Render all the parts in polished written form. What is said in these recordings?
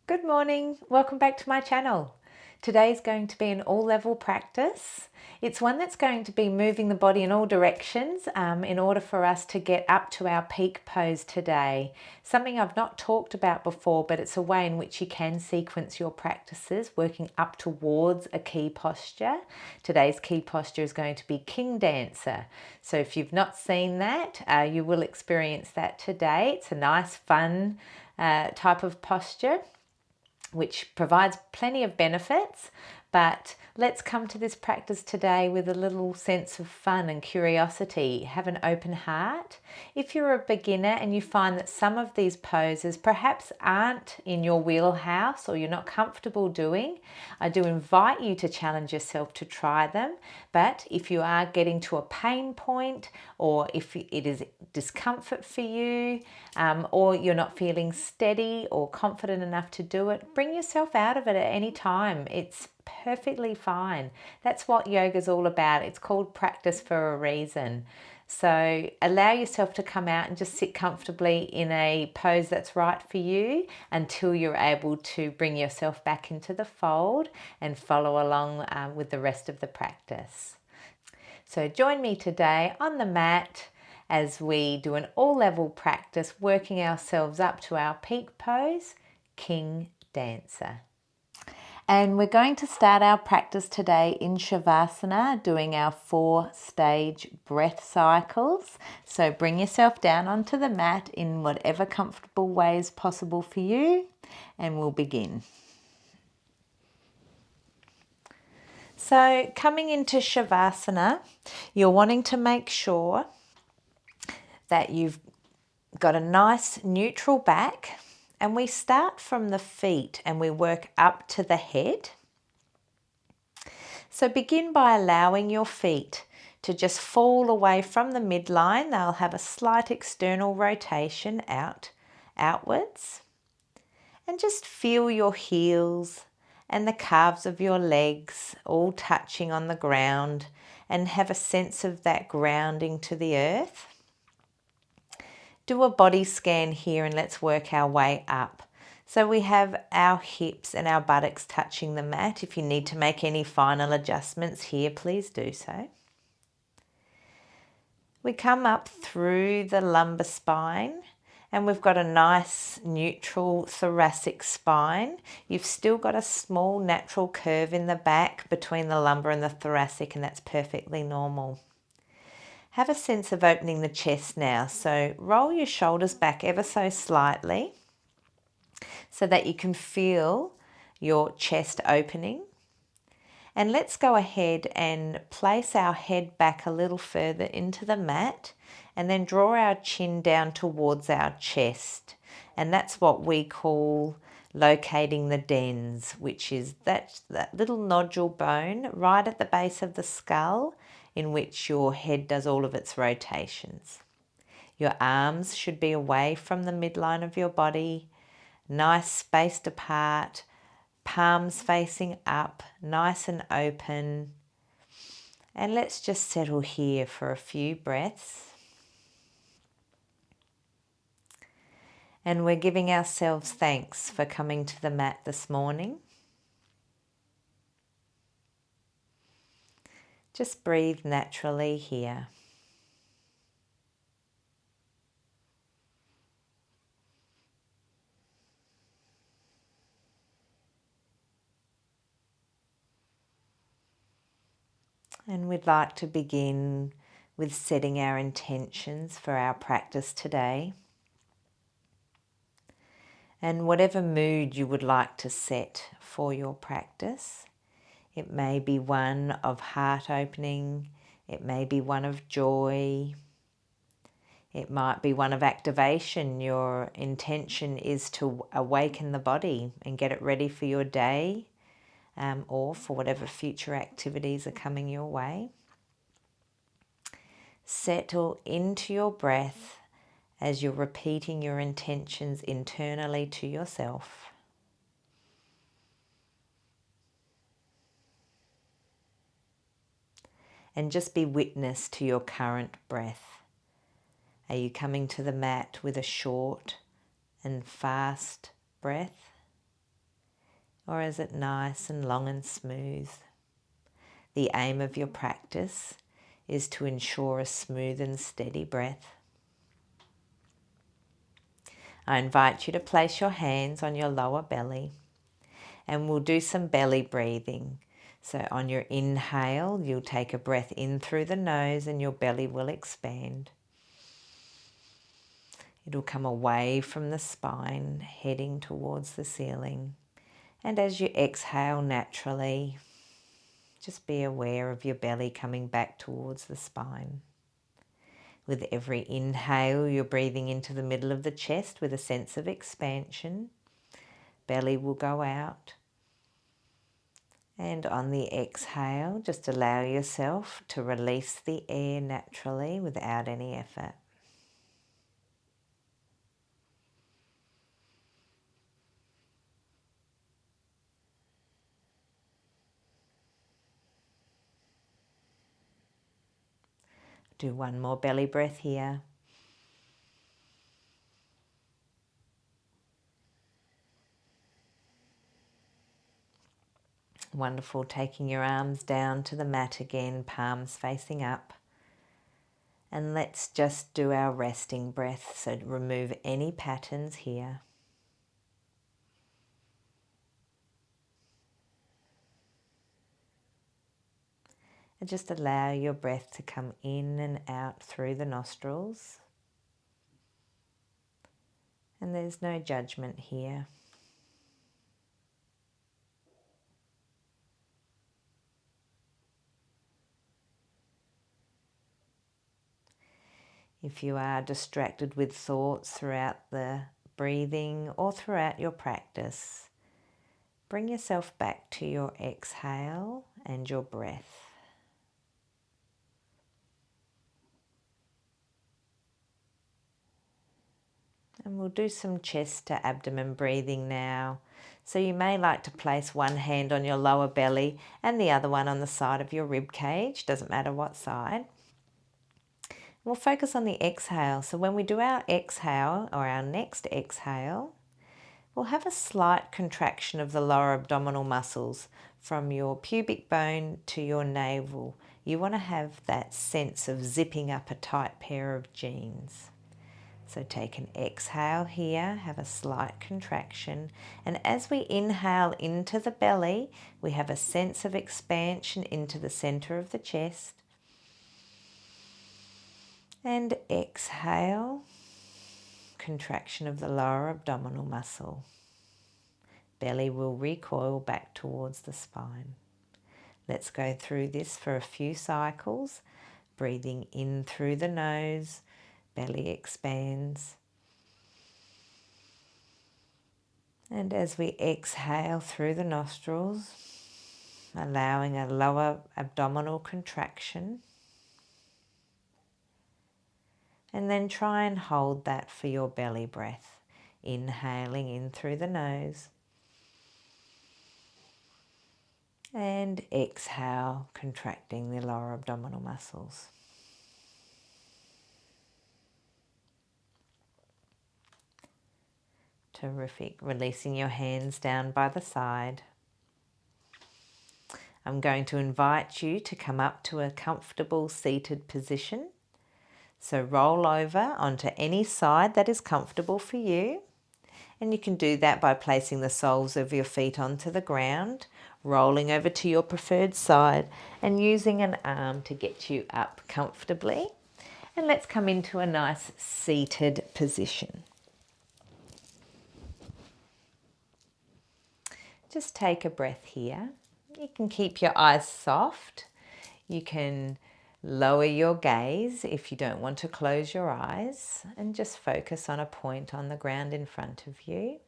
Good morning, welcome back to my channel. Today is going to be an all-level practice. It's one that's going to be moving the body in all directions in order for us to get up to our peak pose today. Something I've not talked about before, but it's a way in which you can sequence your practices working up towards a key posture. Today's key posture is going to be King Dancer. So if you've not seen that, you will experience that today. It's a nice, fun type of posture, which provides plenty of benefits, but let's come to this practice today with a little sense of fun and curiosity. Have an open heart. If you're a beginner and you find that some of these poses perhaps aren't in your wheelhouse or you're not comfortable doing, I do invite you to challenge yourself to try them. But if you are getting to a pain point, or if it is discomfort for you, or you're not feeling steady or confident enough to do it, bring yourself out of it at any time. It's perfectly fine. That's what yoga is all about. It's called practice for a reason. So allow yourself to come out and just sit comfortably in a pose that's right for you until you're able to bring yourself back into the fold and follow along with the rest of the practice. So join me today on the mat as we do an all-level practice, working ourselves up to our peak pose, King Dancer. And we're going to start our practice today in Shavasana, doing our 4-stage breath cycles. So bring yourself down onto the mat in whatever comfortable way is possible for you, and we'll begin. So coming into Shavasana, you're wanting to make sure that you've got a nice neutral back, and we start from the feet and we work up to the head. So begin by allowing your feet to just fall away from the midline. They'll have a slight external rotation outwards. And just feel your heels and the calves of your legs all touching on the ground, and have a sense of that grounding to the earth. Do a body scan here and let's work our way up. So we have our hips and our buttocks touching the mat. If you need to make any final adjustments here, please do so. We come up through the lumbar spine, and we've got a nice neutral thoracic spine. You've still got a small natural curve in the back between the lumbar and the thoracic, and that's perfectly normal. Have a sense of opening the chest now. So roll your shoulders back ever so slightly so that you can feel your chest opening. And let's go ahead and place our head back a little further into the mat, and then draw our chin down towards our chest. And that's what we call locating the dens, which is that little nodule bone right at the base of the skull in which your head does all of its rotations. Your arms should be away from the midline of your body, nice spaced apart, palms facing up, nice and open. And let's just settle here for a few breaths. And we're giving ourselves thanks for coming to the mat this morning. Just breathe naturally here. And we'd like to begin with setting our intentions for our practice today. And whatever mood you would like to set for your practice, it may be one of heart opening, it may be one of joy, it might be one of activation. Your intention is to awaken the body and get it ready for your day, or for whatever future activities are coming your way. Settle into your breath as you're repeating your intentions internally to yourself. And just be witness to your current breath. Are you coming to the mat with a short and fast breath? or is it nice and long and smooth? The aim of your practice is to ensure a smooth and steady breath. I invite you to place your hands on your lower belly, and we'll do some belly breathing. So on your inhale, you'll take a breath in through the nose and your belly will expand. It'll come away from the spine, heading towards the ceiling. And as you exhale naturally, just be aware of your belly coming back towards the spine. With every inhale, you're breathing into the middle of the chest with a sense of expansion. Belly will go out. And on the exhale, just allow yourself to release the air naturally without any effort. Do one more belly breath here. Wonderful. Taking your arms down to the mat again, palms facing up. And let's just do our resting breath. So remove any patterns here. And just allow your breath to come in and out through the nostrils. And there's no judgment here. If you are distracted with thoughts throughout the breathing or throughout your practice, bring yourself back to your exhale and your breath. And we'll do some chest to abdomen breathing now. So you may like to place one hand on your lower belly and the other one on the side of your rib cage, doesn't matter what side. We'll focus on the exhale. So when we do our exhale or our next exhale, we'll have a slight contraction of the lower abdominal muscles from your pubic bone to your navel. You want to have that sense of zipping up a tight pair of jeans. So take an exhale here, have a slight contraction, and as we inhale into the belly, we have a sense of expansion into the center of the chest. And exhale, contraction of the lower abdominal muscle. Belly will recoil back towards the spine. Let's go through this for a few cycles. Breathing in through the nose, belly expands. And as we exhale through the nostrils, allowing a lower abdominal contraction. And then try and hold that for your belly breath. Inhaling in through the nose. And exhale, contracting the lower abdominal muscles. Terrific. Releasing your hands down by the side. I'm going to invite you to come up to a comfortable seated position. So roll over onto any side that is comfortable for you. And you can do that by placing the soles of your feet onto the ground, rolling over to your preferred side and using an arm to get you up comfortably. And let's come into a nice seated position. Just take a breath here. You can keep your eyes soft. You can lower your gaze if you don't want to close your eyes and just focus on a point on the ground in front of you.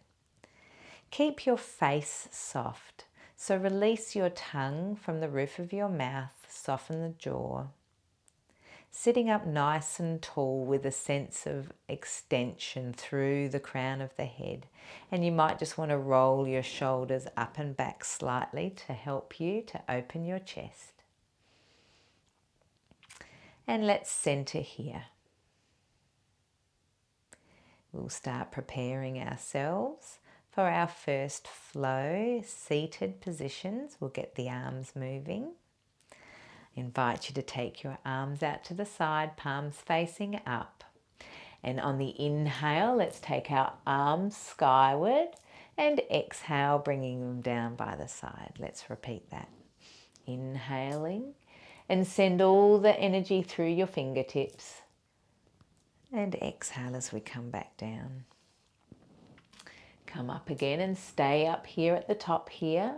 Keep your face soft. So release your tongue from the roof of your mouth, soften the jaw. Sitting up nice and tall with a sense of extension through the crown of the head. And you might just want to roll your shoulders up and back slightly to help you to open your chest. And let's center here. We'll start preparing ourselves for for our first flow, seated positions. We'll get the arms moving. Invite you to take your arms out to the side, palms facing up. And on the inhale, let's take our arms skyward, and exhale, bringing them down by the side. Let's repeat that. Inhaling, and send all the energy through your fingertips. And exhale as we come back down. Come up again and stay up here at the top here.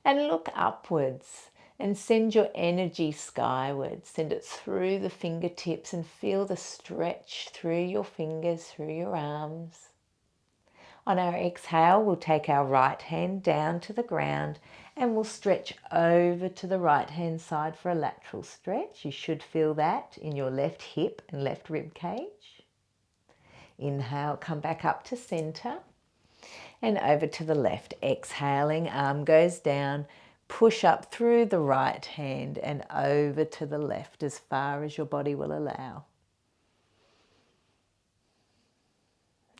And look upwards and send your energy skyward. Send it through the fingertips and feel the stretch through your fingers, through your arms. On our exhale, we'll take our right hand down to the ground and we'll stretch over to the right hand side for a lateral stretch. You should feel that in your left hip and left rib cage. Inhale, come back up to center and over to the left. Exhaling, arm goes down, push up through the right hand and over to the left as far as your body will allow.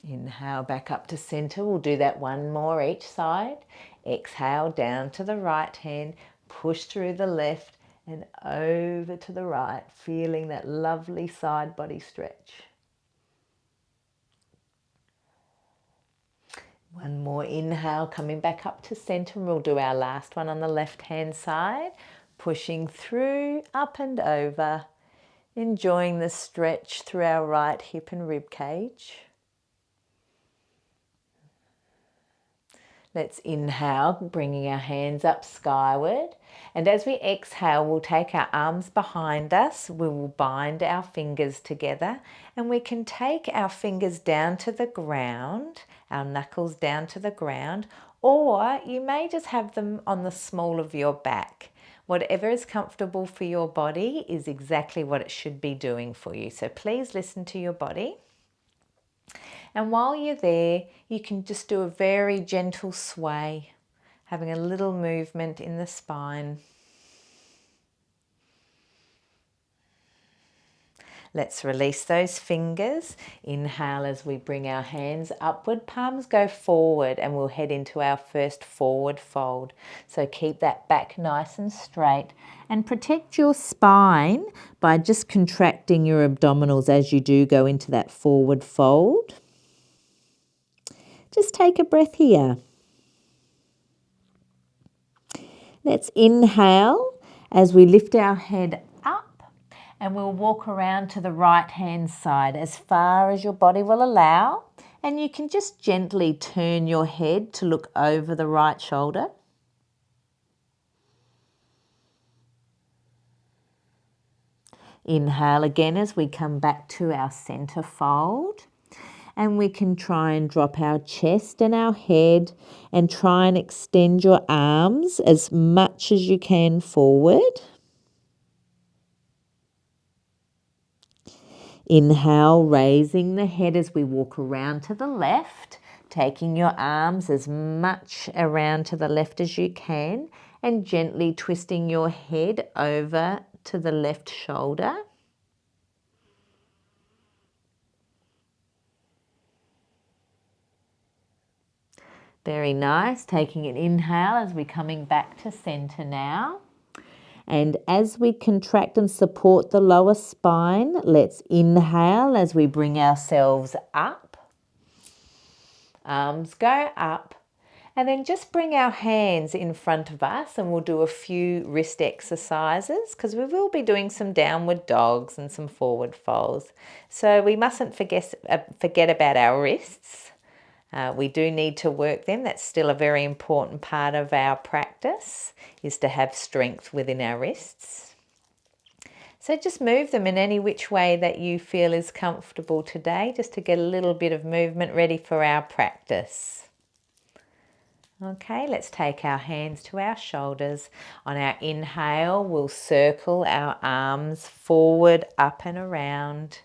Inhale, back up to center. We'll do that one more each side. Exhale, down to the right hand, push through the left and over to the right, feeling that lovely side body stretch. One more inhale, coming back up to center, and we'll do our last one on the left hand side, pushing through, up and over, enjoying the stretch through our right hip and rib cage. Let's inhale, bringing our hands up skyward. And as we exhale, we'll take our arms behind us. We will bind our fingers together. And we can take our fingers down to the ground, our knuckles down to the ground. Or you may just have them on the small of your back. Whatever is comfortable for your body is exactly what it should be doing for you. So please listen to your body. And while you're there, you can just do a very gentle sway, having a little movement in the spine. Let's release those fingers. Inhale as we bring our hands upward, palms go forward, and we'll head into our first forward fold. So keep that back nice and straight and protect your spine by just contracting your abdominals as you do go into that forward fold. Just take a breath here. Let's inhale as we lift our head up, and we'll walk around to the right hand side as far as your body will allow. And you can just gently turn your head to look over the right shoulder. Inhale again as we come back to our center fold. And we can try and drop our chest and our head and try and extend your arms as much as you can forward. Inhale, raising the head as we walk around to the left, taking your arms as much around to the left as you can and gently twisting your head over to the left shoulder. Very nice. Taking an inhale as we're coming back to center now. And as we contract and support the lower spine, let's inhale as we bring ourselves up. Arms go up. And then just bring our hands in front of us and we'll do a few wrist exercises because we will be doing some downward dogs and some forward folds. So we mustn't forget about our wrists. We do need to work them. That's still a very important part of our practice, is to have strength within our wrists. So just move them in any which way that you feel is comfortable today, just to get a little bit of movement ready for our practice. Okay, let's take our hands to our shoulders. On our inhale, we'll circle our arms forward, up and around.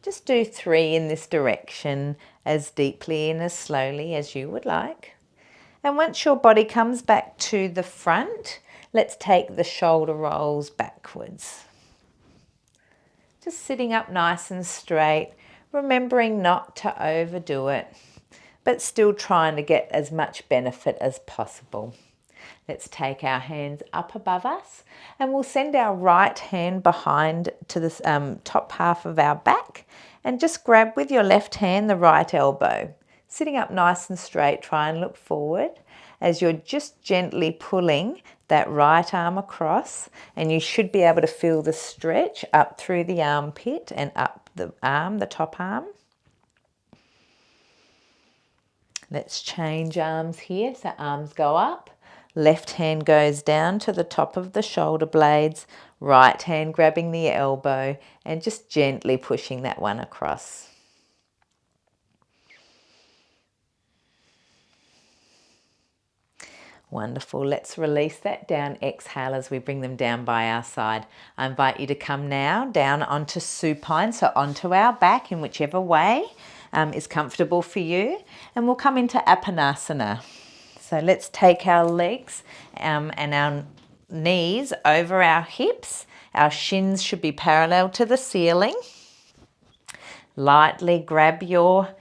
Just do 3 in this direction, as deeply and as slowly as you would like. And once your body comes back to the front, let's take the shoulder rolls backwards. Just sitting up nice and straight, remembering not to overdo it. but still trying to get as much benefit as possible. Let's take our hands up above us and we'll send our right hand behind to the top half of our back and just grab with your left hand the right elbow. Sitting up nice and straight, try and look forward as you're just gently pulling that right arm across, and you should be able to feel the stretch up through the armpit and up the arm, the top arm. Let's change arms here. So arms go up, left hand goes down to the top of the shoulder blades, right hand grabbing the elbow and just gently pushing that one across. Wonderful. Let's release that down. Exhale as we bring them down by our side. I invite you to come now down onto supine, so onto our back in whichever way is comfortable for you. And we'll come into Apanasana. So let's take our legs and our knees over our hips. Our shins should be parallel to the ceiling. Lightly grab your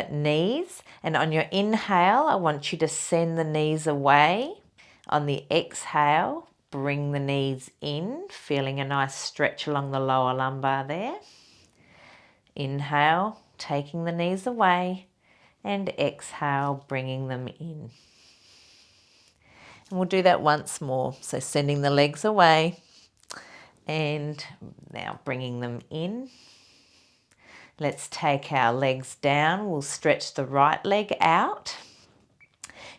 knees, and on your inhale I want you to send the knees away. On the exhale, bring the knees in, feeling a nice stretch along the lower lumbar there. Inhale, taking the knees away, and exhale, bringing them in. And we'll do that once more. So sending the legs away and now bringing them in. Let's take our legs down. We'll stretch the right leg out,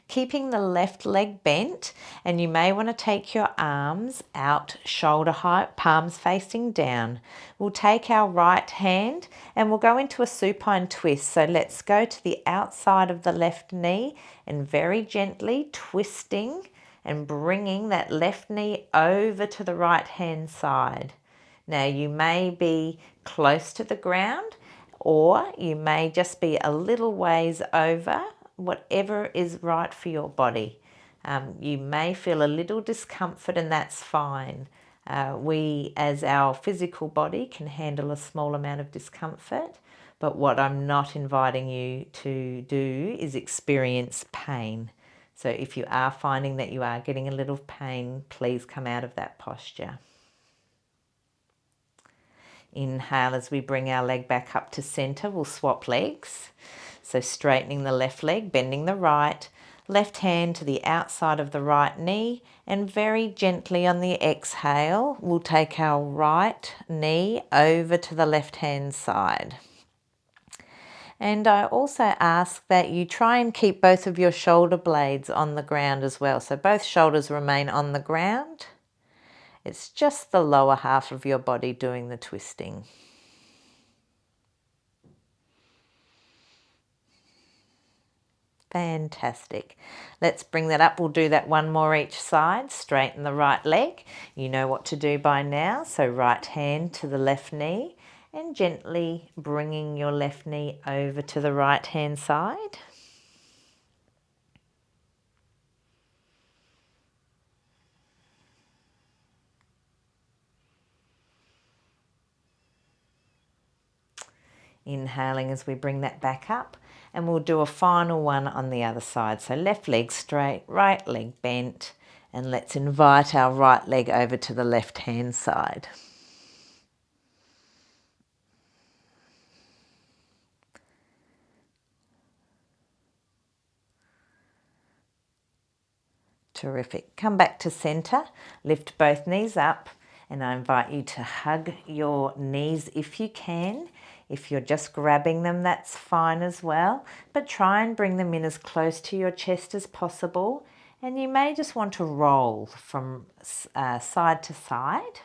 keeping the left leg bent, and you may want to take your arms out shoulder height, palms facing down. We'll take our right hand and we'll go into a supine twist. So let's go to the outside of the left knee and very gently twisting and bringing that left knee over to the right hand side. Now you may be close to the ground, or you may just be a little ways over, whatever is right for your body. You may feel a little discomfort, and that's fine. We, as our physical body, can handle a small amount of discomfort, but what I'm not inviting you to do is experience pain. So if you are finding that you are getting a little pain, please come out of that posture. Inhale as we bring our leg back up to center. We'll swap legs. So straightening the left leg, bending the right, left hand to the outside of the right knee, and very gently on the exhale, we'll take our right knee over to the left hand side. And I also ask that you try and keep both of your shoulder blades on the ground as well. So both shoulders remain on the ground. It's just the lower half of your body doing the twisting. Fantastic. Let's bring that up. We'll do that one more each side. Straighten the right leg. You know what to do by now. So right hand to the left knee and gently bringing your left knee over to the right hand side. Inhaling as we bring that back up, and we'll do a final one on the other side. So left leg straight, right leg bent, and let's invite our right leg over to the left hand side. Terrific. Come back to center, lift both knees up, and I invite you to hug your knees if you can. If you're just grabbing them, that's fine as well, but try and bring them in as close to your chest as possible. And you may just want to roll from side to side.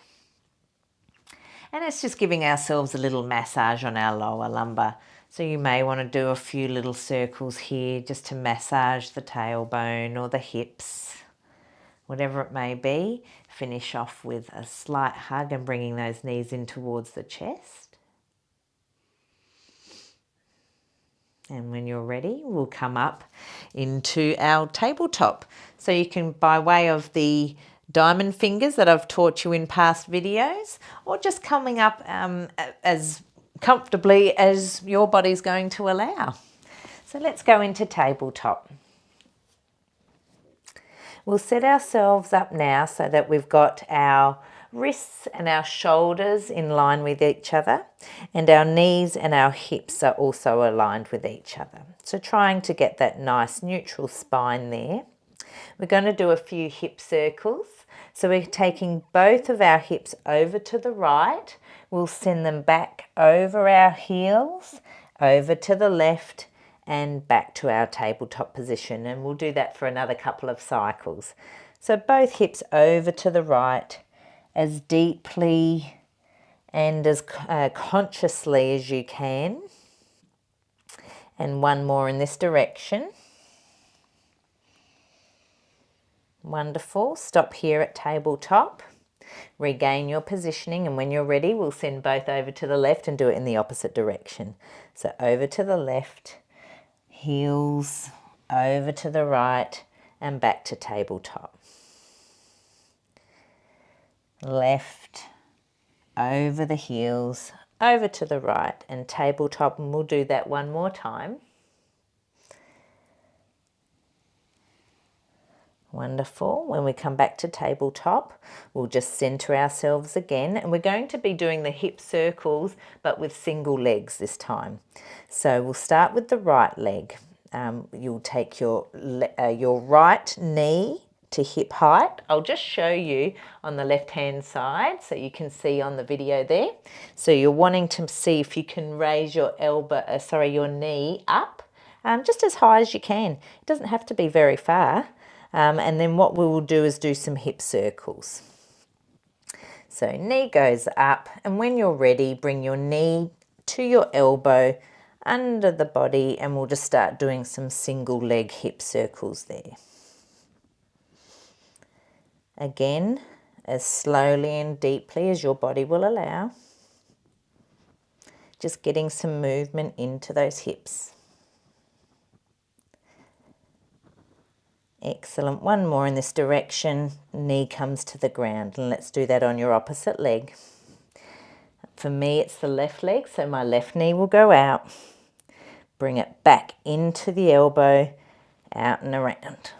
And it's just giving ourselves a little massage on our lower lumbar. So you may want to do a few little circles here just to massage the tailbone or the hips, whatever it may be. Finish off with a slight hug and bringing those knees in towards the chest. And when you're ready, we'll come up into our tabletop. So you can, by way of the diamond fingers that I've taught you in past videos, or just coming up as comfortably as your body's going to allow. So let's go into tabletop. We'll set ourselves up now so that we've got our wrists and our shoulders in line with each other, and our knees and our hips are also aligned with each other. So trying to get that nice neutral spine there. We're going to do a few hip circles. So we're taking both of our hips over to the right. We'll send them back over our heels, over to the left, and back to our tabletop position. And we'll do that for another couple of cycles. So both hips over to the right, as deeply and as consciously as you can. And one more in this direction. Wonderful. Stop here at tabletop. Regain your positioning, and when you're ready, we'll send both over to the left and do it in the opposite direction. So over to the left, heels over to the right, and back to tabletop. Left, over the heels, over to the right, and tabletop, and we'll do that one more time. Wonderful. When we come back to tabletop, we'll just center ourselves again, and we're going to be doing the hip circles but with single legs this time. So we'll start with the right leg. You'll take your right knee to hip height. I'll just show you on the left hand side so you can see on the video there. So you're wanting to see if you can raise your your knee up just as high as you can. It doesn't have to be very far. And then what we will do is do some hip circles. So knee goes up, and when you're ready, bring your knee to your elbow under the body, and we'll just start doing some single leg hip circles there. Again, as slowly and deeply as your body will allow. Just getting some movement into those hips. Excellent. One more in this direction. Knee comes to the ground, and let's do that on your opposite leg. For me, it's the left leg, so my left knee will go out. Bring it back into the elbow, out and around.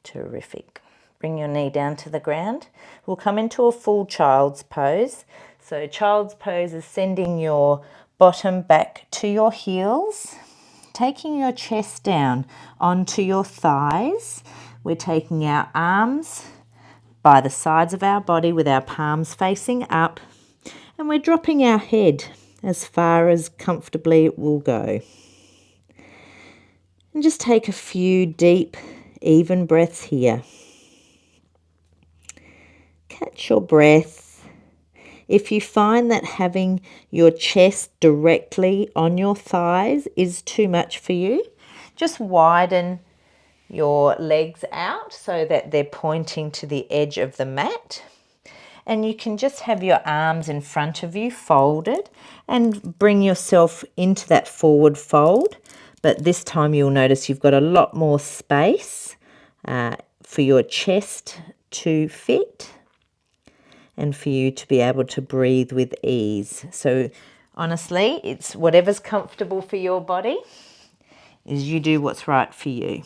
Terrific. Bring your knee down to the ground. We'll come into a full child's pose. So child's pose is sending your bottom back to your heels, taking your chest down onto your thighs. We're taking our arms by the sides of our body with our palms facing up, and we're dropping our head as far as comfortably it will go. And just take a few deep, even breaths here. Catch your breath. If you find that having your chest directly on your thighs is too much for you, just widen your legs out so that they're pointing to the edge of the mat. And you can just have your arms in front of you folded and bring yourself into that forward fold. But this time you'll notice you've got a lot more space for your chest to fit and for you to be able to breathe with ease. So honestly, it's whatever's comfortable for your body, is you do what's right for you.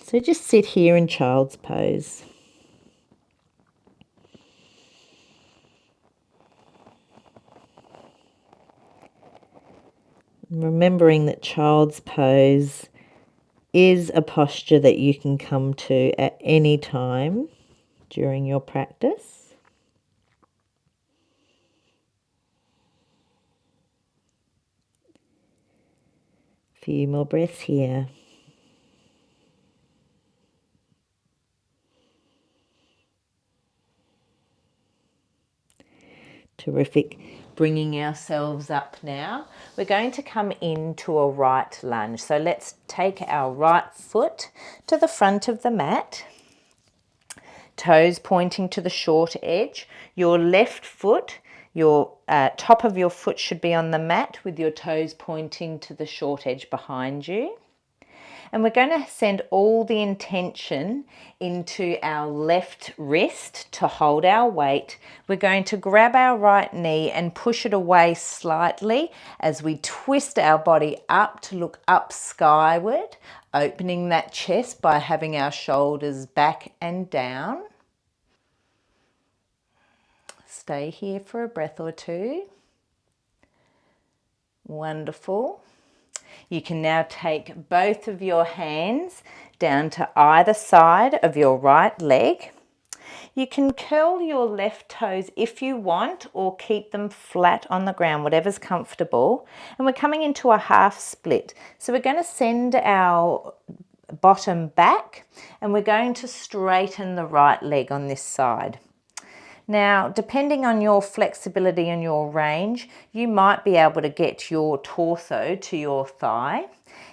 So just sit here in child's pose. Remembering that child's pose is a posture that you can come to at any time during your practice. Few more breaths here. Terrific. Bringing ourselves up now. We're going to come into a right lunge. So let's take our right foot to the front of the mat. Toes pointing to the short edge. Your left foot, your top of your foot should be on the mat with your toes pointing to the short edge behind you. And we're going to send all the intention into our left wrist to hold our weight. We're going to grab our right knee and push it away slightly as we twist our body up to look up skyward, opening that chest by having our shoulders back and down. Stay here for a breath or two. Wonderful. You can now take both of your hands down to either side of your right leg. You can curl your left toes if you want, or keep them flat on the ground, whatever's comfortable. And we're coming into a half split. So we're going to send our bottom back and we're going to straighten the right leg on this side. Now, depending on your flexibility and your range, you might be able to get your torso to your thigh.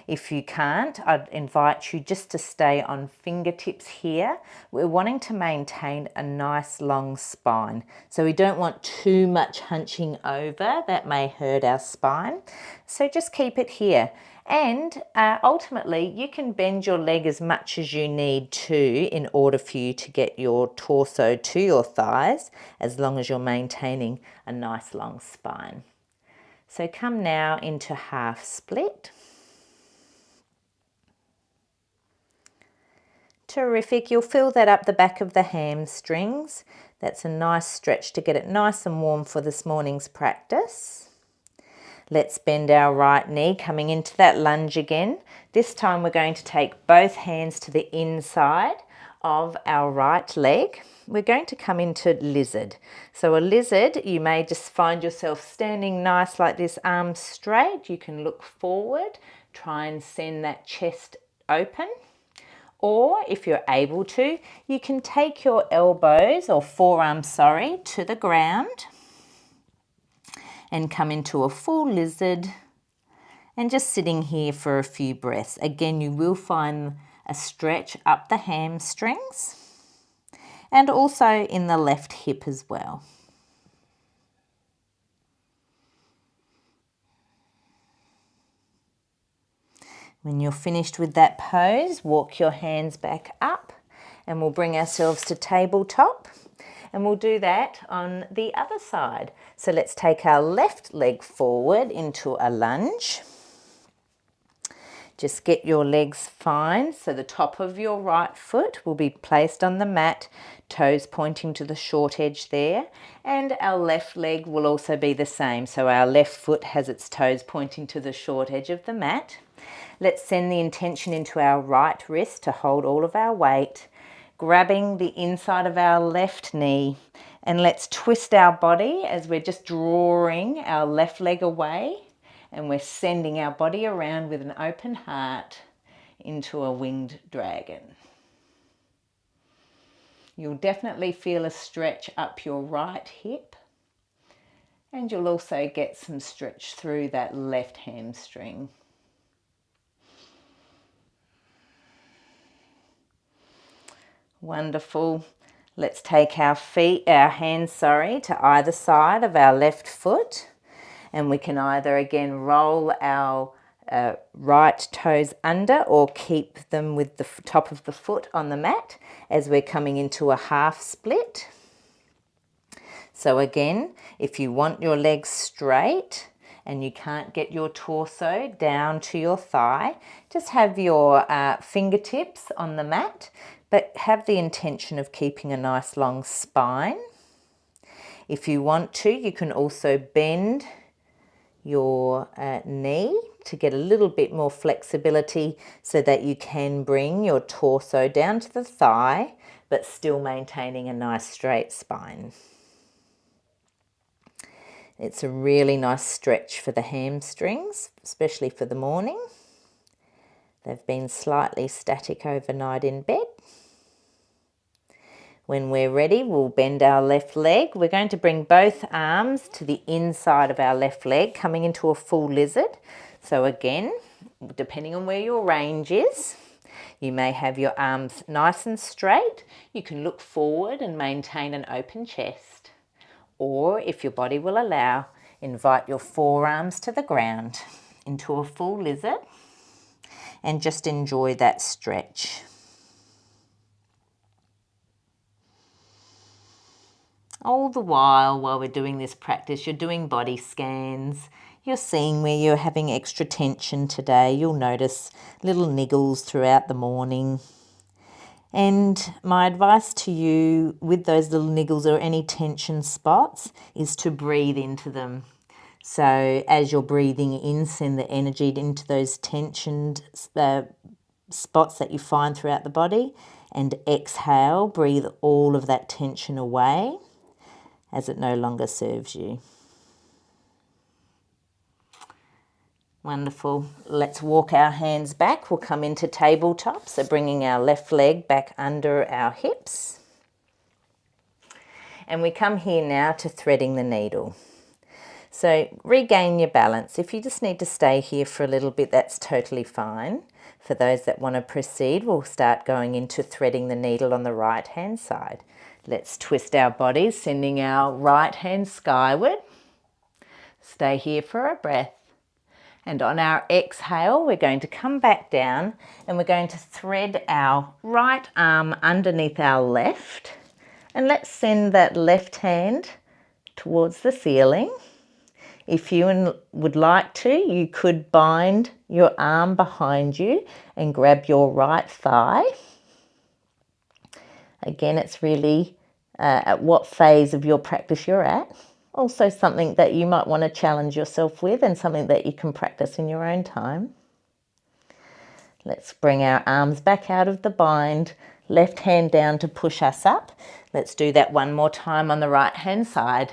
If you can't, I'd invite you just to stay on fingertips here. We're wanting to maintain a nice long spine. So we don't want too much hunching over. That may hurt our spine. So just keep it here. And ultimately, you can bend your leg as much as you need to in order for you to get your torso to your thighs, as long as you're maintaining a nice long spine. So come now into half split. Terrific. You'll feel that up the back of the hamstrings. That's a nice stretch to get it nice and warm for this morning's practice. Let's bend our right knee, coming into that lunge again. This time we're going to take both hands to the inside of our right leg. We're going to come into lizard. So a lizard, you may just find yourself standing nice like this, arms straight. You can look forward, try and send that chest open. Or if you're able to, you can take your elbows or forearms, to the ground and come into a full lizard and just sitting here for a few breaths. Again, you will find a stretch up the hamstrings and also in the left hip as well. When you're finished with that pose, walk your hands back up and we'll bring ourselves to tabletop. And we'll do that on the other side. So let's take our left leg forward into a lunge. Just get your legs fine. So the top of your right foot will be placed on the mat, toes pointing to the short edge there. And our left leg will also be the same. So our left foot has its toes pointing to the short edge of the mat. Let's send the intention into our right wrist to hold all of our weight, grabbing the inside of our left knee, and let's twist our body as we're just drawing our left leg away and we're sending our body around with an open heart into a winged dragon. You'll definitely feel a stretch up your right hip, and you'll also get some stretch through that left hamstring. Wonderful. Let's take our hands, to either side of our left foot, and we can either again roll our right toes under or keep them with the top of the foot on the mat as we're coming into a half split. So again, if you want your legs straight and you can't get your torso down to your thigh, just have your fingertips on the mat, but have the intention of keeping a nice long spine. If you want to, you can also bend your knee to get a little bit more flexibility so that you can bring your torso down to the thigh, but still maintaining a nice straight spine. It's a really nice stretch for the hamstrings, especially for the morning. They've been slightly static overnight in bed. When we're ready, we'll bend our left leg. We're going to bring both arms to the inside of our left leg, coming into a full lizard. So again, depending on where your range is, you may have your arms nice and straight. You can look forward and maintain an open chest. Or if your body will allow, invite your forearms to the ground into a full lizard. and just enjoy that stretch. All the while we're doing this practice, you're doing body scans. You're seeing where you're having extra tension today. You'll notice little niggles throughout the morning. And my advice to you with those little niggles or any tension spots is to breathe into them. So as you're breathing in, send the energy into those tensioned spots that you find throughout the body, and exhale, breathe all of that tension away as it no longer serves you. Wonderful. Let's walk our hands back. We'll come into tabletop, so bringing our left leg back under our hips. And we come here now to threading the needle. So regain your balance. If you just need to stay here for a little bit, that's totally fine. For those that want to proceed, we'll start going into threading the needle on the right hand side. Let's twist our bodies, sending our right hand skyward. Stay here for a breath. And on our exhale, we're going to come back down and we're going to thread our right arm underneath our left. And let's send that left hand towards the ceiling. If you would like to, you could bind your arm behind you and grab your right thigh. Again, it's really at what phase of your practice you're at. Also something that you might want to challenge yourself with and something that you can practice in your own time. Let's bring our arms back out of the bind, left hand down to push us up. Let's do that one more time on the right hand side.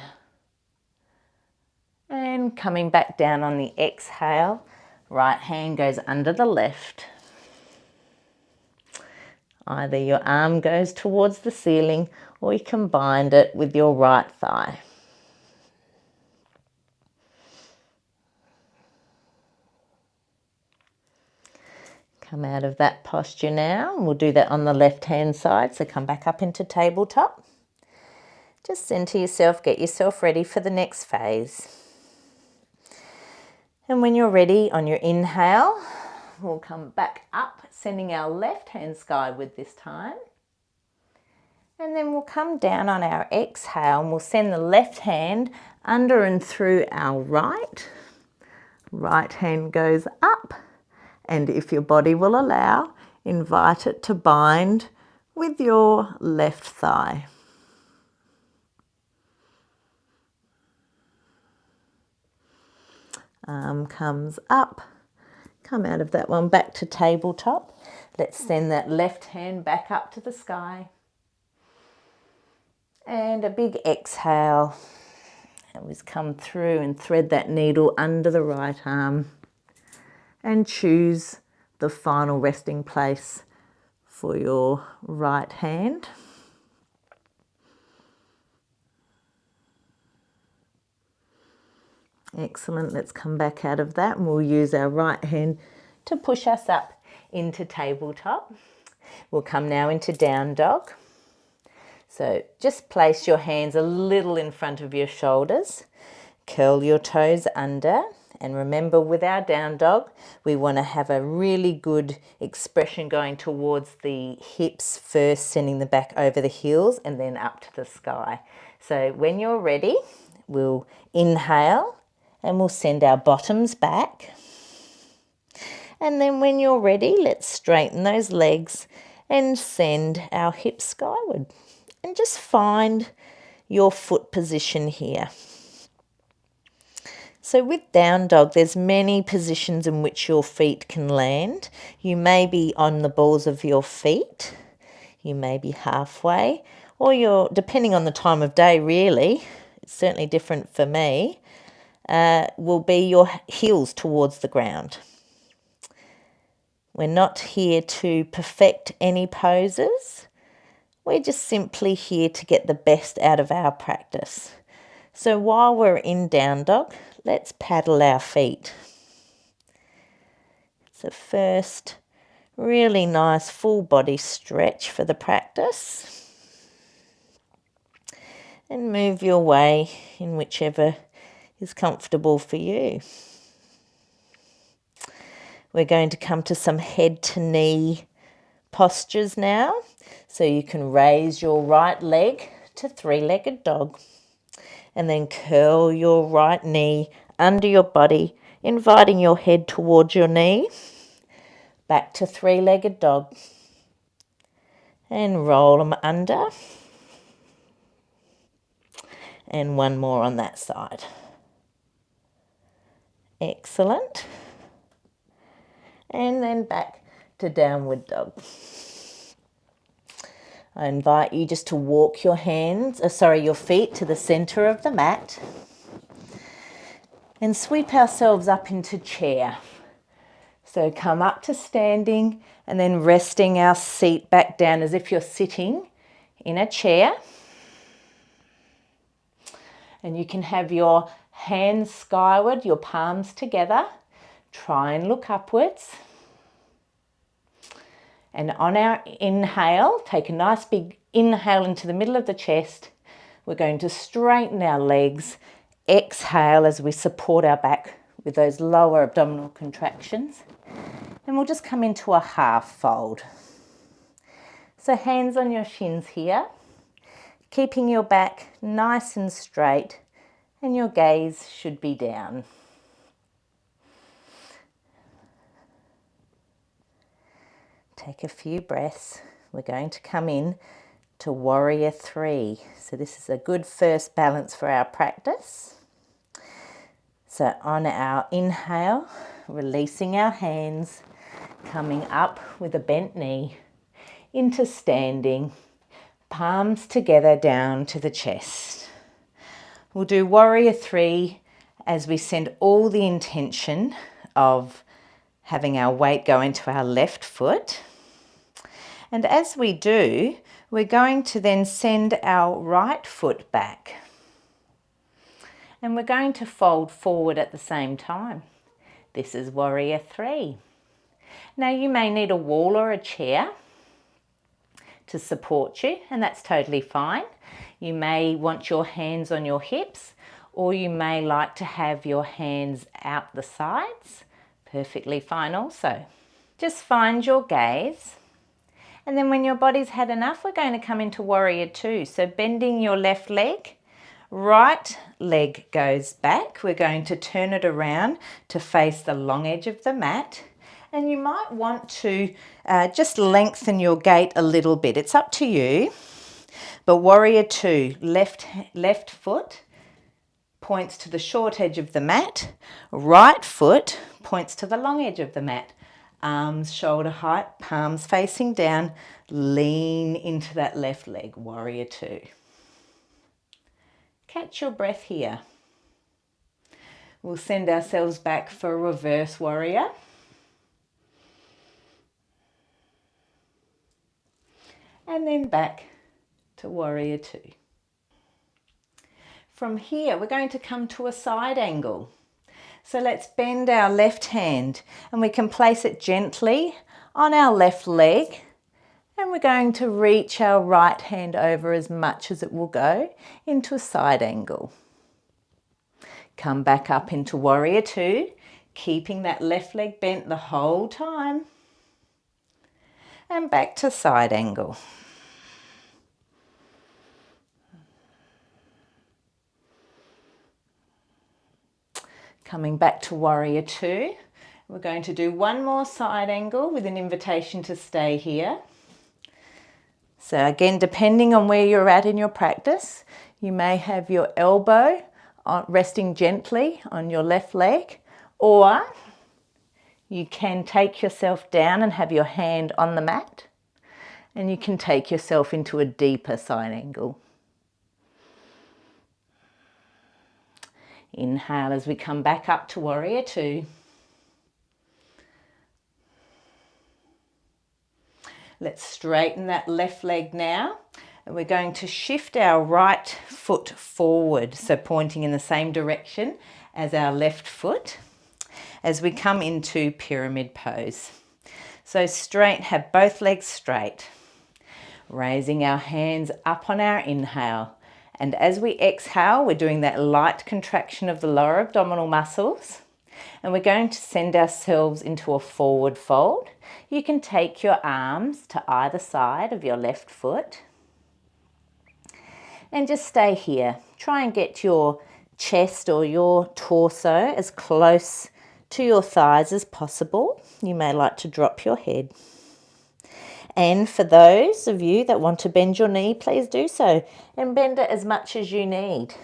And coming back down on the exhale, right hand goes under the left. Either your arm goes towards the ceiling or you can bind it with your right thigh. Come out of that posture now, and we'll do that on the left-hand side, so come back up into tabletop. Just center yourself, get yourself ready for the next phase. And when you're ready, on your inhale, we'll come back up, sending our left hand skyward this time. And then we'll come down on our exhale, and we'll send the left hand under and through our right. Right hand goes up. And if your body will allow, invite it to bind with your left thigh. Arm comes up, come out of that one back to tabletop. Let's send that left hand back up to the sky. And a big exhale. And we come through and thread that needle under the right arm. And choose the final resting place for your right hand. Excellent. Let's come back out of that and we'll use our right hand to push us up into tabletop. We'll come now into down dog. So just place your hands a little in front of your shoulders. Curl your toes under. And remember, with our down dog, we want to have a really good expression going towards the hips first, sending the back over the heels and then up to the sky. So when you're ready, we'll inhale and we'll send our bottoms back. And then when you're ready, let's straighten those legs and send our hips skyward. And just find your foot position here. So with down dog, there's many positions in which your feet can land. You may be on the balls of your feet, you may be halfway, or you're, depending on the time of day really, it's certainly different for me, will be your heels towards the ground. We're not here to perfect any poses. We're just simply here to get the best out of our practice. So while we're in down dog, let's paddle our feet. It's a first really nice full body stretch for the practice. And move your way in whichever is comfortable for you. We're going to come to some head to knee postures now. So you can raise your right leg to three-legged dog and then curl your right knee under your body, inviting your head towards your knee. Back to three-legged dog and roll them under. And one more on that side. Excellent. And then back to downward dog. I invite you just to walk your feet to the center of the mat and sweep ourselves up into chair. So come up to standing and then resting our seat back down as if you're sitting in a chair. And you can have your hands skyward, your palms together. Try and look upwards. And on our inhale, take a nice big inhale into the middle of the chest. We're going to straighten our legs. Exhale as we support our back with those lower abdominal contractions. And we'll just come into a half fold. So hands on your shins here, keeping your back nice and straight, and your gaze should be down. Take a few breaths. We're going to come in to Warrior 3. So this is a good first balance for our practice. So on our inhale, releasing our hands, coming up with a bent knee into standing, palms together down to the chest. We'll do Warrior 3 as we send all the intention of having our weight go into our left foot. And as we do, we're going to then send our right foot back. And we're going to fold forward at the same time. This is Warrior 3. Now you may need a wall or a chair to support you, and that's totally fine. You may want your hands on your hips, or you may like to have your hands out the sides. Perfectly fine also. Just find your gaze. And then when your body's had enough, we're going to come into Warrior 2. So bending your left leg, right leg goes back. We're going to turn it around to face the long edge of the mat. And you might want to just lengthen your gait a little bit. It's up to you. But Warrior 2, left foot points to the short edge of the mat. Right foot points to the long edge of the mat. Arms shoulder height, palms facing down. Lean into that left leg, Warrior 2. Catch your breath here. We'll send ourselves back for Reverse Warrior. And then back to Warrior 2. From here, we're going to come to a side angle. So let's bend our left hand and we can place it gently on our left leg. And we're going to reach our right hand over as much as it will go into a side angle. Come back up into Warrior 2, keeping that left leg bent the whole time. And back to side angle. Coming back to Warrior 2, we're going to do one more side angle with an invitation to stay here. So again, depending on where you're at in your practice, you may have your elbow resting gently on your left leg, or you can take yourself down and have your hand on the mat, and you can take yourself into a deeper side angle. Inhale as we come back up to Warrior 2. Let's straighten that left leg now. And we're going to shift our right foot forward, so pointing in the same direction as our left foot as we come into pyramid pose. So straight, have both legs straight. Raising our hands up on our inhale. And as we exhale, we're doing that light contraction of the lower abdominal muscles. And we're going to send ourselves into a forward fold. You can take your arms to either side of your left foot and just stay here. Try and get your chest or your torso as close to your thighs as possible. You may like to drop your head. And for those of you that want to bend your knee, please do so, and bend it as much as you need.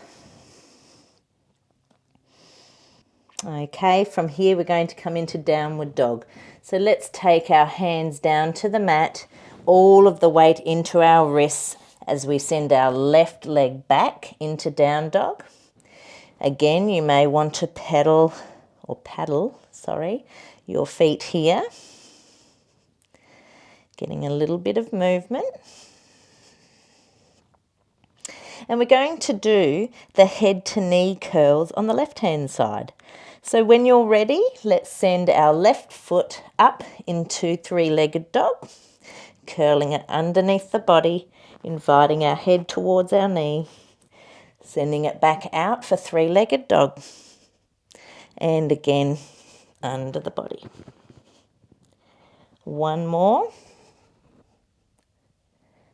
Okay, from here we're going to come into downward dog. So let's take our hands down to the mat, all of the weight into our wrists as we send our left leg back into down dog. Again, you may want to paddle your feet here. Getting a little bit of movement. And we're going to do the head to knee curls on the left-hand side. So when you're ready, let's send our left foot up into three-legged dog, curling it underneath the body, inviting our head towards our knee, sending it back out for three-legged dog, and again under the body. One more.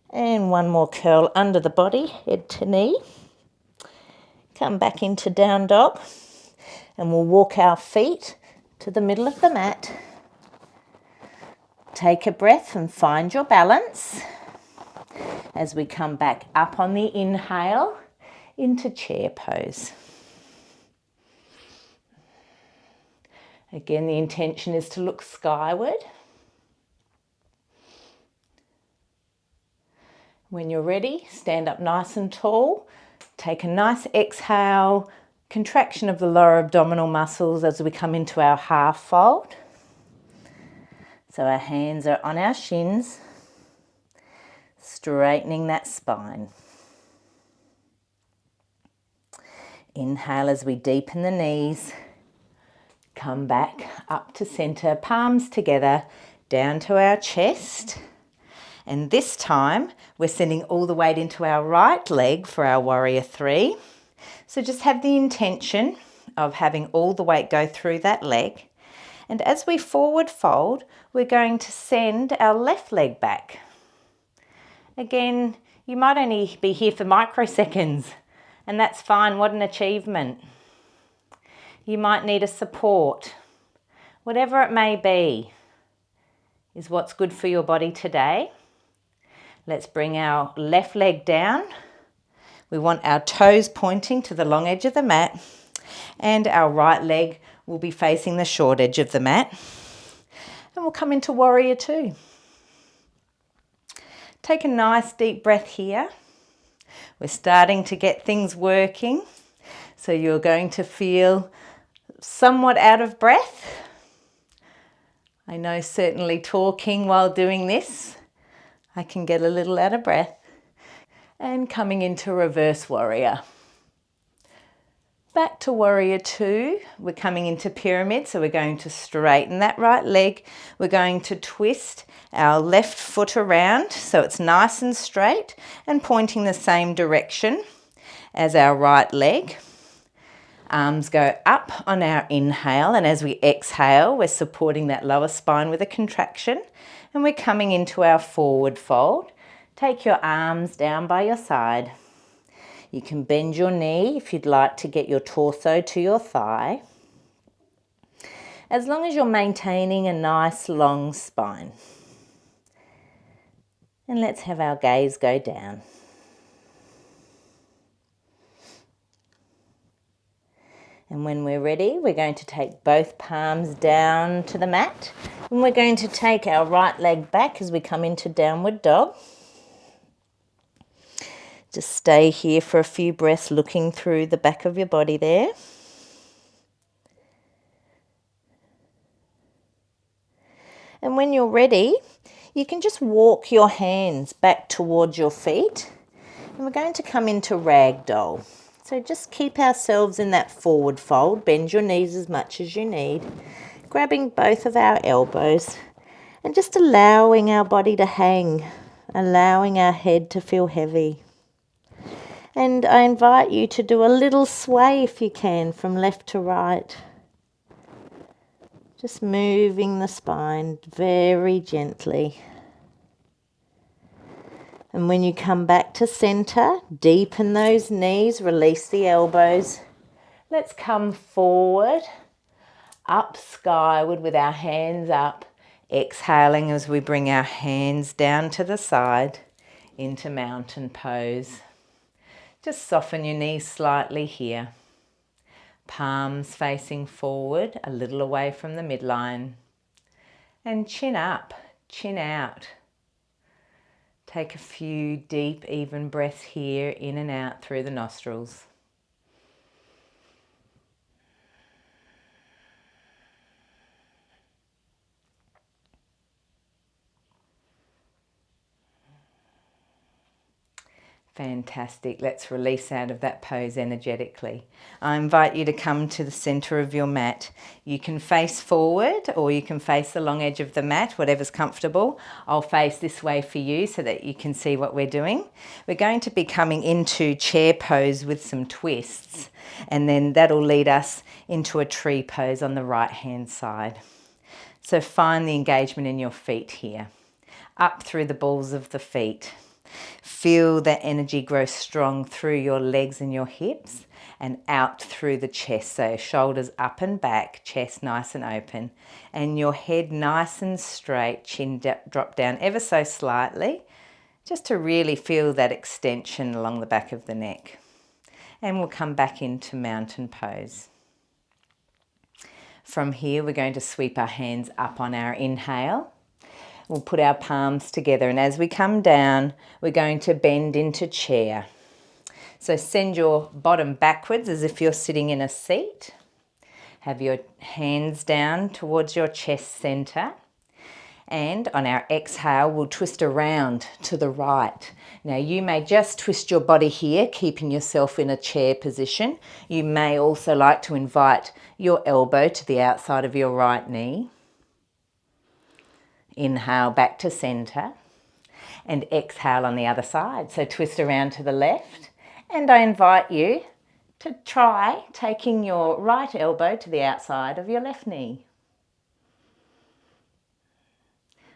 And one more curl under the body, head to knee. Come back into down dog. And we'll walk our feet to the middle of the mat. Take a breath and find your balance as we come back up on the inhale into chair pose. Again, the intention is to look skyward. When you're ready, stand up nice and tall. Take a nice exhale, contraction of the lower abdominal muscles as we come into our half fold. So our hands are on our shins, straightening that spine. Inhale as we deepen the knees. Come back up to center, palms together, down to our chest. And this time, we're sending all the weight into our right leg for our warrior three. So just have the intention of having all the weight go through that leg. And as we forward fold, we're going to send our left leg back. Again, you might only be here for microseconds, and that's fine. What an achievement. You might need a support. Whatever it may be is what's good for your body today. Let's bring our left leg down. We want our toes pointing to the long edge of the mat, and our right leg will be facing the short edge of the mat. And we'll come into warrior two. Take a nice deep breath here. We're starting to get things working. So you're going to feel somewhat out of breath. I know certainly talking while doing this, I can get a little out of breath. And coming into reverse warrior. Back to warrior two. We're coming into pyramid, so we're going to straighten that right leg. We're going to twist our left foot around so it's nice and straight and pointing the same direction as our right leg. Arms go up on our inhale, and as we exhale, we're supporting that lower spine with a contraction, and we're coming into our forward fold. Take your arms down by your side. You can bend your knee if you'd like to get your torso to your thigh, as long as you're maintaining a nice long spine. And let's have our gaze go down. And when we're ready, we're going to take both palms down to the mat. And we're going to take our right leg back as we come into downward dog. Just stay here for a few breaths, looking through the back of your body there. And when you're ready, you can just walk your hands back towards your feet. And we're going to come into ragdoll. So just keep ourselves in that forward fold. Bend your knees as much as you need. Grabbing both of our elbows and just allowing our body to hang. Allowing our head to feel heavy. And I invite you to do a little sway if you can, from left to right. Just moving the spine very gently. And when you come back to center, deepen those knees, release the elbows. Let's come forward, up skyward with our hands up, exhaling as we bring our hands down to the side into mountain pose. Just soften your knees slightly here. Palms facing forward, a little away from the midline. And chin up, chin out. Take a few deep, even breaths here, in and out through the nostrils. Fantastic. Let's release out of that pose energetically. I invite you to come to the center of your mat. You can face forward or you can face the long edge of the mat, whatever's comfortable. I'll face this way for you so that you can see what we're doing. We're going to be coming into chair pose with some twists, and then that'll lead us into a tree pose on the right hand side. So find the engagement in your feet here. Up through the balls of the feet. Feel that energy grow strong through your legs and your hips and out through the chest. So shoulders up and back, chest nice and open, and your head nice and straight, chin drop down ever so slightly, just to really feel that extension along the back of the neck. And we'll come back into mountain pose. From here, we're going to sweep our hands up on our inhale. We'll put our palms together, and as we come down, we're going to bend into chair. So send your bottom backwards as if you're sitting in a seat. Have your hands down towards your chest center. And on our exhale, we'll twist around to the right. Now, you may just twist your body here, keeping yourself in a chair position. You may also like to invite your elbow to the outside of your right knee. Inhale back to center and exhale on the other side. So twist around to the left, and I invite you to try taking your right elbow to the outside of your left knee.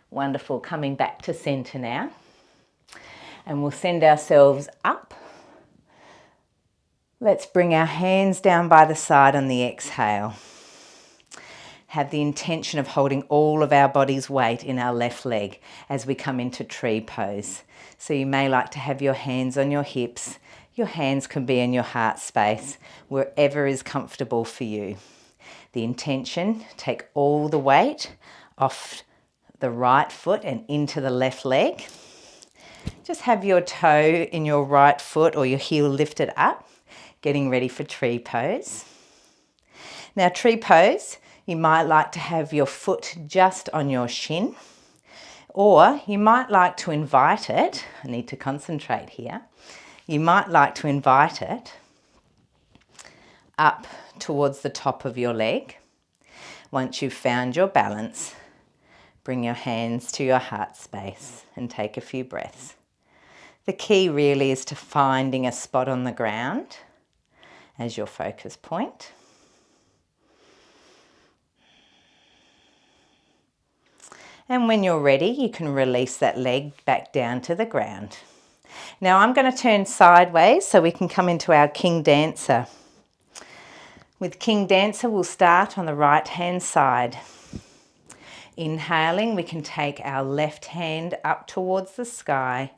Wonderful. Coming back to center now, and we'll send ourselves up. Let's bring our hands down by the side on the exhale. Have the intention of holding all of our body's weight in our left leg as we come into tree pose. So you may like to have your hands on your hips. Your hands can be in your heart space, wherever is comfortable for you. The intention, take all the weight off the right foot and into the left leg. Just have your toe in your right foot or your heel lifted up, getting ready for tree pose. Now, tree pose, you might like to have your foot just on your shin, or you might like to invite it, I need to concentrate here, you might like to invite it up towards the top of your leg. Once you've found your balance, bring your hands to your heart space and take a few breaths. The key really is to finding a spot on the ground as your focus point. And when you're ready, you can release that leg back down to the ground. Now I'm going to turn sideways so we can come into our King Dancer. With King Dancer, we'll start on the right hand side. Inhaling, we can take our left hand up towards the sky,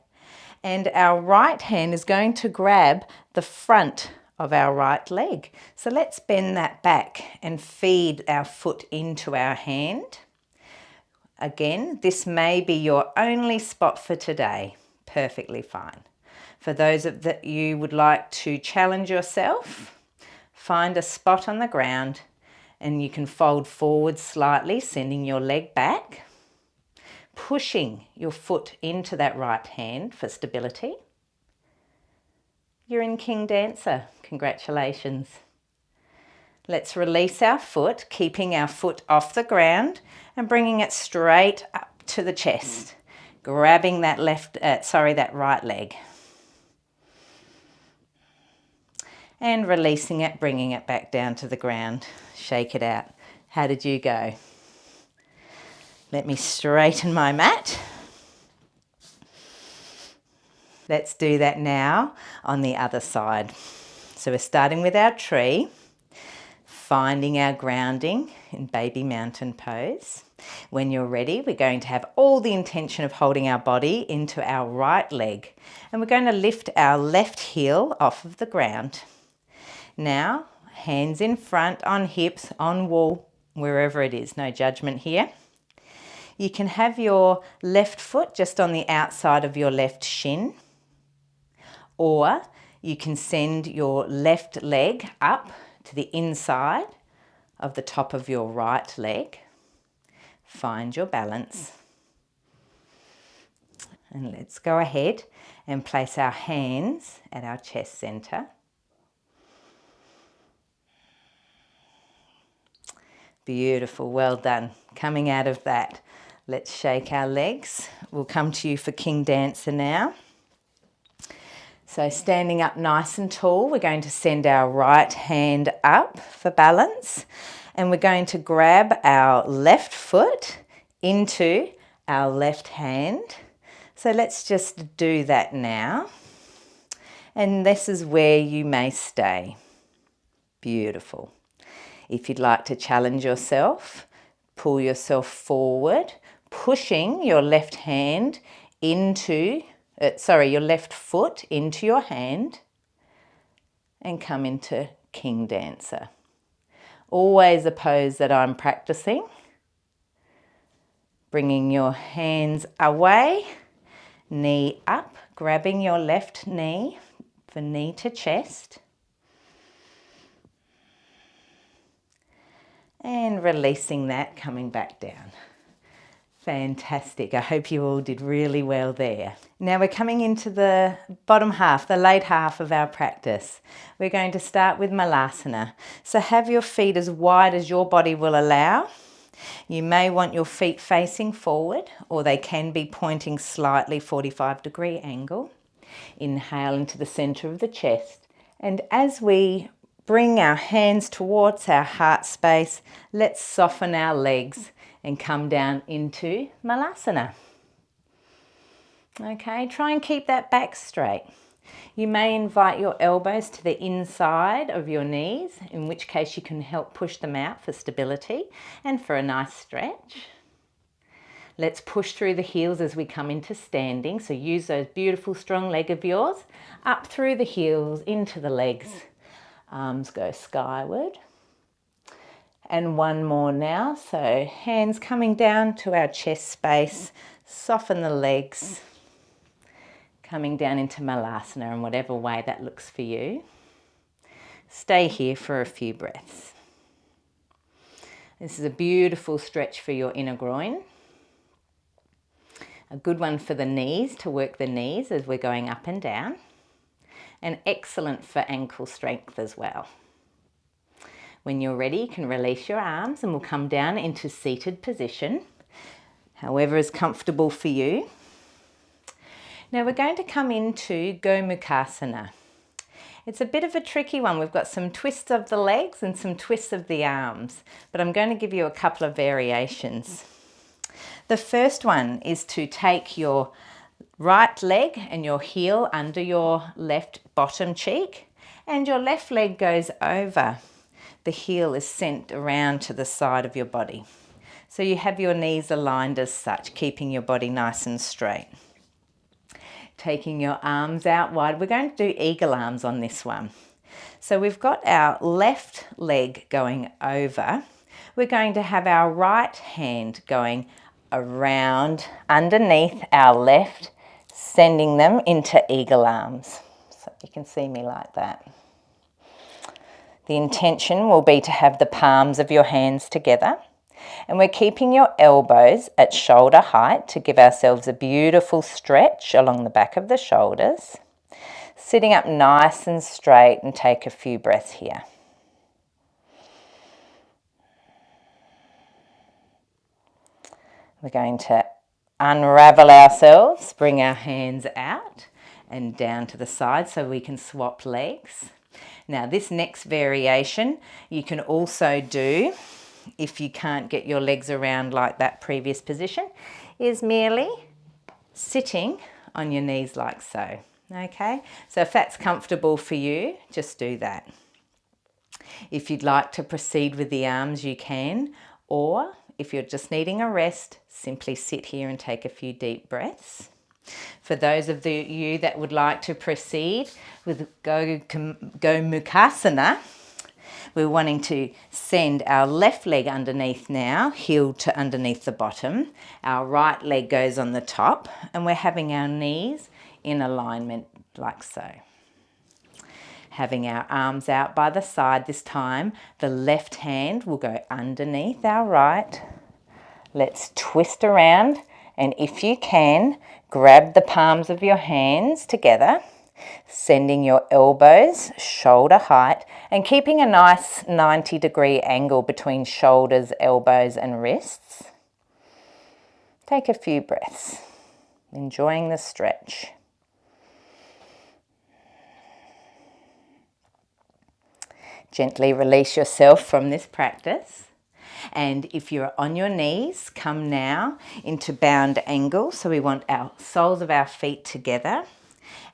and our right hand is going to grab the front of our right leg. So let's bend that back and feed our foot into our hand. Again, this may be your only spot for today. Perfectly fine. For those that you would like to challenge yourself, find a spot on the ground and you can fold forward slightly, sending your leg back, pushing your foot into that right hand for stability. You're in King Dancer. Congratulations. Let's release our foot, keeping our foot off the ground and bringing it straight up to the chest, grabbing that that right leg. And releasing it, bringing it back down to the ground. Shake it out. How did you go? Let me straighten my mat. Let's do that now on the other side. So we're starting with our tree, finding our grounding in baby mountain pose. When you're ready, we're going to have all the intention of holding our body into our right leg, and we're going to lift our left heel off of the ground. Now, hands in front, on hips, on wall, wherever it is, no judgment here. You can have your left foot just on the outside of your left shin, or you can send your left leg up to the inside of the top of your right leg. Find your balance. And let's go ahead and place our hands at our chest center. Beautiful, well done. Coming out of that, let's shake our legs. We'll come to you for King Dancer now. So standing up nice and tall, we're going to send our right hand up for balance, and we're going to grab our left foot into our left hand. So let's just do that now. And this is where you may stay. Beautiful. If you'd like to challenge yourself, pull yourself forward, pushing your left hand into your left foot into your hand, and come into King Dancer. Always a pose that I'm practicing. Bringing your hands away, knee up, grabbing your left knee for knee to chest. And releasing that, coming back down. Fantastic. I hope you all did really well there. Now we're coming into the bottom half, the late half of our practice. We're going to start with Malasana. So have your feet as wide as your body will allow. You may want your feet facing forward, or they can be pointing slightly 45-degree angle. Inhale into the center of the chest. And as we bring our hands towards our heart space, let's soften our legs and come down into Malasana. Okay, try and keep that back straight. You may invite your elbows to the inside of your knees, in which case you can help push them out for stability and for a nice stretch. Let's push through the heels as we come into standing. So use those beautiful strong leg of yours, up through the heels, into the legs. Arms go skyward. And one more now. So hands coming down to our chest space. Soften the legs. Coming down into Malasana in whatever way that looks for you. Stay here for a few breaths. This is a beautiful stretch for your inner groin. A good one for the knees, to work the knees as we're going up and down. And excellent for ankle strength as well. When you're ready, you can release your arms and we'll come down into seated position, however is comfortable for you. Now we're going to come into Gomukhasana. It's a bit of a tricky one. We've got some twists of the legs and some twists of the arms, but I'm going to give you a couple of variations. The first one is to take your right leg and your heel under your left bottom cheek, and your left leg goes over. The heel is sent around to the side of your body. So you have your knees aligned as such, keeping your body nice and straight. Taking your arms out wide. We're going to do eagle arms on this one. So we've got our left leg going over. We're going to have our right hand going around underneath our left, sending them into eagle arms. So you can see me like that. The intention will be to have the palms of your hands together, and we're keeping your elbows at shoulder height to give ourselves a beautiful stretch along the back of the shoulders. Sitting up nice and straight, and take a few breaths here. We're going to unravel ourselves, bring our hands out and down to the side so we can swap legs. Now this next variation you can also do if you can't get your legs around like that previous position, is merely sitting on your knees like so. Okay, so if that's comfortable for you, just do that. If you'd like to proceed with the arms, you can, or if you're just needing a rest, simply sit here and take a few deep breaths. For those of you that would like to proceed with Gomukhasana, we're wanting to send our left leg underneath now, heel to underneath the bottom. Our right leg goes on the top, and we're having our knees in alignment like so. Having our arms out by the side this time, the left hand will go underneath our right. Let's twist around, and if you can, grab the palms of your hands together, sending your elbows shoulder height and keeping a nice 90-degree angle between shoulders, elbows and wrists. Take a few breaths, enjoying the stretch. Gently release yourself from this practice. And if you're on your knees, come now into bound angle. So we want our soles of our feet together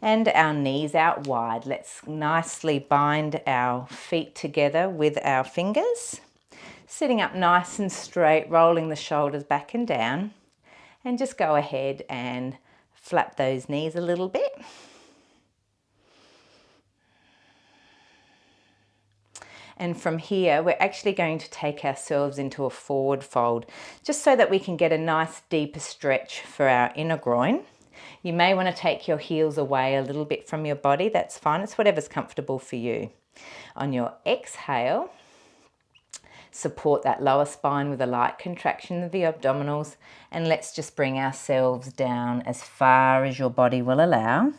and our knees out wide. Let's nicely bind our feet together with our fingers. Sitting up nice and straight, rolling the shoulders back and down. And just go ahead and flap those knees a little bit. And from here, we're actually going to take ourselves into a forward fold, just so that we can get a nice deeper stretch for our inner groin. You may want to take your heels away a little bit from your body. That's fine. It's whatever's comfortable for you. On your exhale, support that lower spine with a light contraction of the abdominals. And let's just bring ourselves down as far as your body will allow.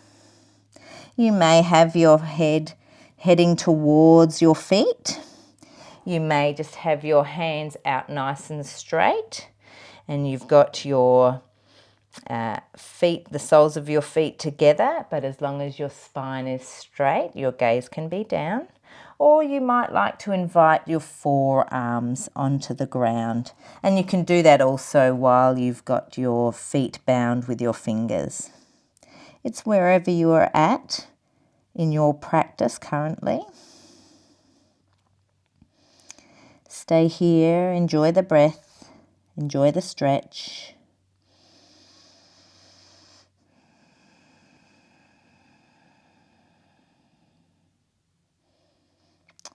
You may have your head heading towards your feet. You may just have your hands out nice and straight, and you've got your feet, the soles of your feet together, but as long as your spine is straight, your gaze can be down. Or you might like to invite your forearms onto the ground, and you can do that also while you've got your feet bound with your fingers. It's wherever you are at in your practice currently. Stay here, enjoy the breath, enjoy the stretch.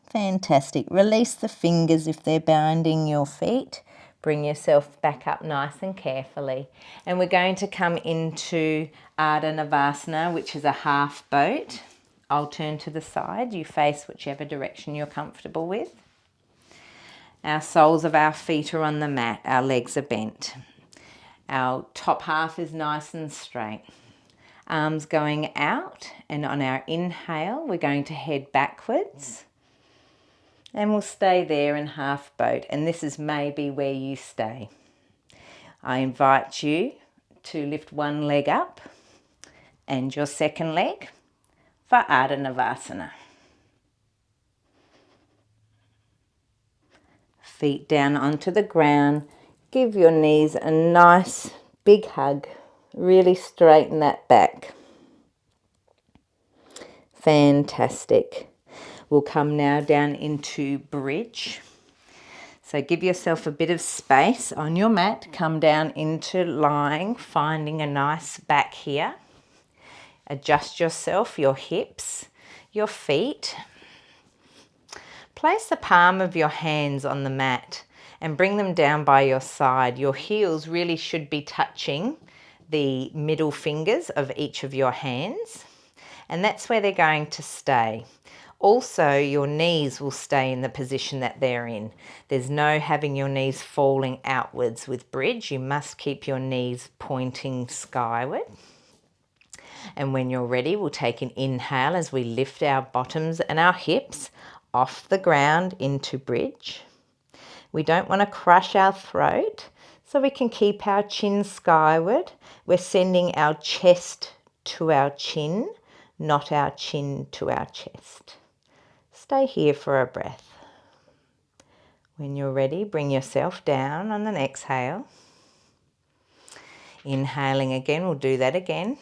Fantastic. Release the fingers if they're binding your feet. Bring yourself back up nice and carefully. And we're going to come into Ardha Navasana, which is a half boat. I'll turn to the side. You face whichever direction you're comfortable with. Our soles of our feet are on the mat. Our legs are bent. Our top half is nice and straight. Arms going out, and on our inhale, we're going to head backwards. And we'll stay there in half boat. And this is maybe where you stay. I invite you to lift one leg up and your second leg for Ardha Navasana. Feet down onto the ground. Give your knees a nice big hug. Really straighten that back. Fantastic. We'll come now down into bridge. So give yourself a bit of space on your mat. Come down into lying, finding a nice back here. Adjust yourself, your hips, your feet. Place the palm of your hands on the mat and bring them down by your side. Your heels really should be touching the middle fingers of each of your hands, and that's where they're going to stay. Also, your knees will stay in the position that they're in. There's no having your knees falling outwards with bridge. You must keep your knees pointing skyward. And when you're ready, we'll take an inhale as we lift our bottoms and our hips off the ground into bridge. We don't want to crush our throat, so we can keep our chin skyward. We're sending our chest to our chin, not our chin to our chest. Stay here for a breath. When you're ready, bring yourself down on an exhale. Inhaling again, we'll do that again.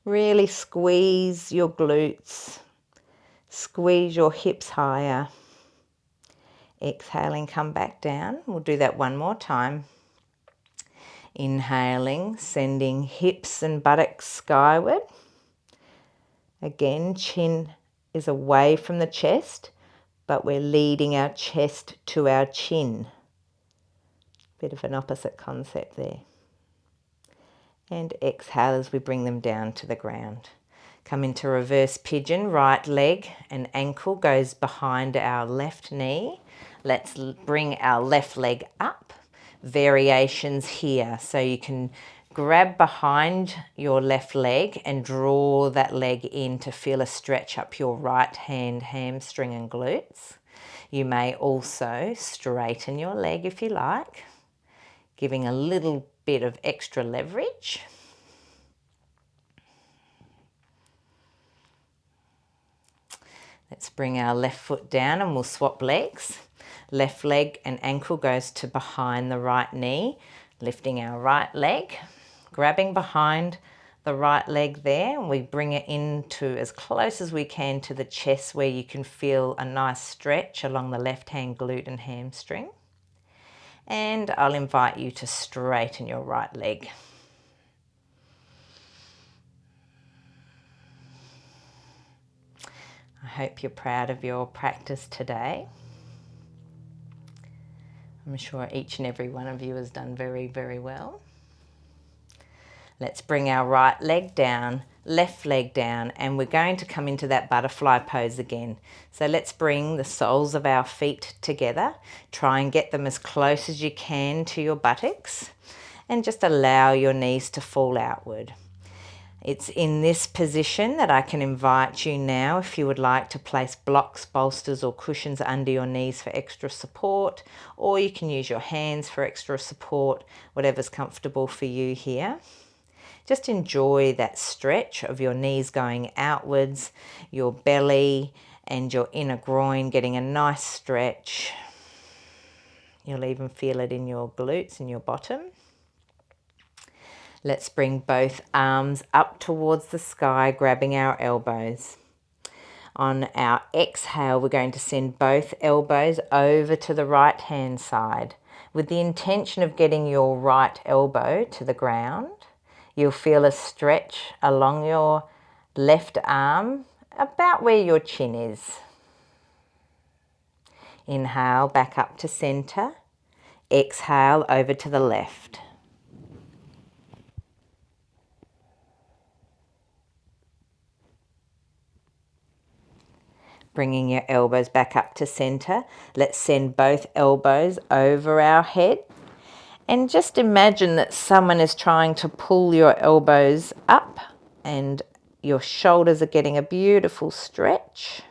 Really squeeze your glutes, squeeze your hips higher. Exhaling, come back down. We'll do that one more time. Inhaling, sending hips and buttocks skyward. Again, chin is away from the chest, but we're leading our chest to our chin. Bit of an opposite concept there. And exhale as we bring them down to the ground. Come into reverse pigeon, right leg and ankle goes behind our left knee. Let's bring our left leg up. Variations here. So you can grab behind your left leg and draw that leg in to feel a stretch up your right hand, hamstring and glutes. You may also straighten your leg if you like, giving a little bit of extra leverage. Let's bring our left foot down and we'll swap legs. Left leg and ankle goes to behind the right knee, lifting our right leg, grabbing behind the right leg there, and we bring it into as close as we can to the chest where you can feel a nice stretch along the left hand glute and hamstring. And I'll invite you to straighten your right leg. I hope you're proud of your practice today. I'm sure each and every one of you has done very, very well. Let's bring our right leg down, left leg down, and we're going to come into that butterfly pose again. So let's bring the soles of our feet together. Try and get them as close as you can to your buttocks and just allow your knees to fall outward. It's in this position that I can invite you now, if you would like, to place blocks, bolsters or cushions under your knees for extra support, or you can use your hands for extra support, whatever's comfortable for you here. Just enjoy that stretch of your knees going outwards, your belly and your inner groin getting a nice stretch. You'll even feel it in your glutes and your bottom. Let's bring both arms up towards the sky, grabbing our elbows. On our exhale, we're going to send both elbows over to the right hand side with the intention of getting your right elbow to the ground. You'll feel a stretch along your left arm, about where your chin is. Inhale, back up to center. Exhale, over to the left. Bringing your elbows back up to center. Let's send both elbows over our head. And just imagine that someone is trying to pull your elbows up and your shoulders are getting a beautiful stretch.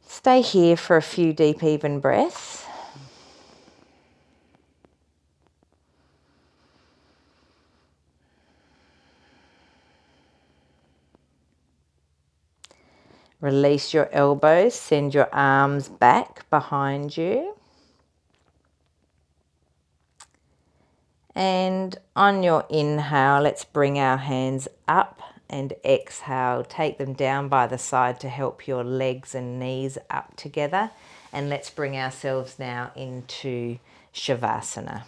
Stay here for a few deep, even breaths. Release your elbows, send your arms back behind you. And on your inhale, let's bring our hands up and exhale. Take them down by the side to help your legs and knees up together. And let's bring ourselves now into Shavasana.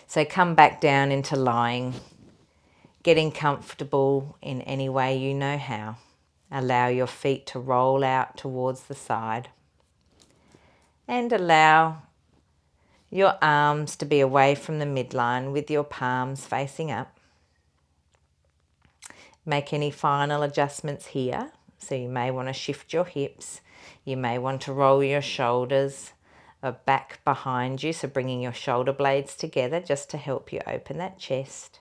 So come back down into lying, getting comfortable in any way you know how. Allow your feet to roll out towards the side. And allow your arms to be away from the midline with your palms facing up. Make any final adjustments here. So you may want to shift your hips. You may want to roll your shoulders back behind you. So bringing your shoulder blades together just to help you open that chest.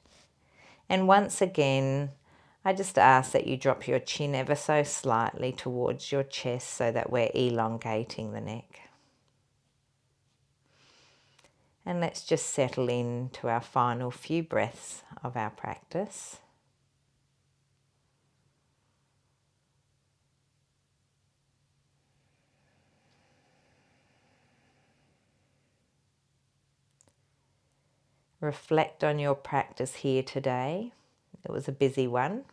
And once again, I just ask that you drop your chin ever so slightly towards your chest so that we're elongating the neck. And let's just settle in to our final few breaths of our practice. Reflect on your practice here today. It was a busy one.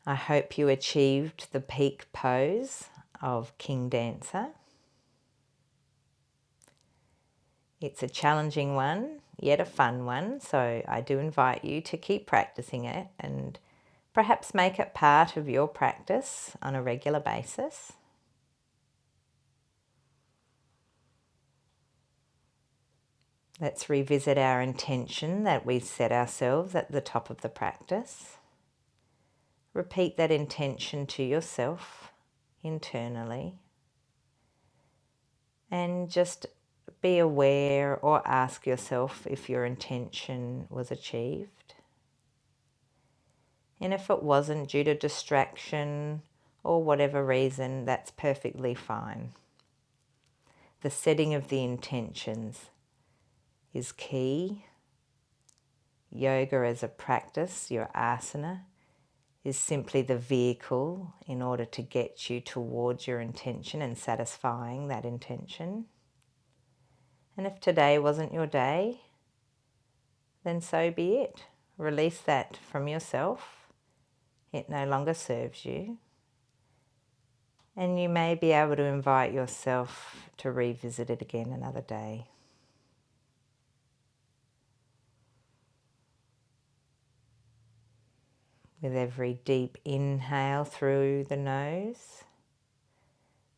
I hope you achieved the peak pose of King Dancer. It's a challenging one, yet a fun one, so I do invite you to keep practicing it and perhaps make it part of your practice on a regular basis. Let's revisit our intention that we set ourselves at the top of the practice. Repeat that intention to yourself internally and just be aware or ask yourself if your intention was achieved. And if it wasn't due to distraction or whatever reason, that's perfectly fine. The setting of the intentions is key. Yoga as a practice, your asana, is simply the vehicle in order to get you towards your intention and satisfying that intention. And if today wasn't your day, then so be it. Release that from yourself. It no longer serves you. And you may be able to invite yourself to revisit it again another day. With every deep inhale through the nose,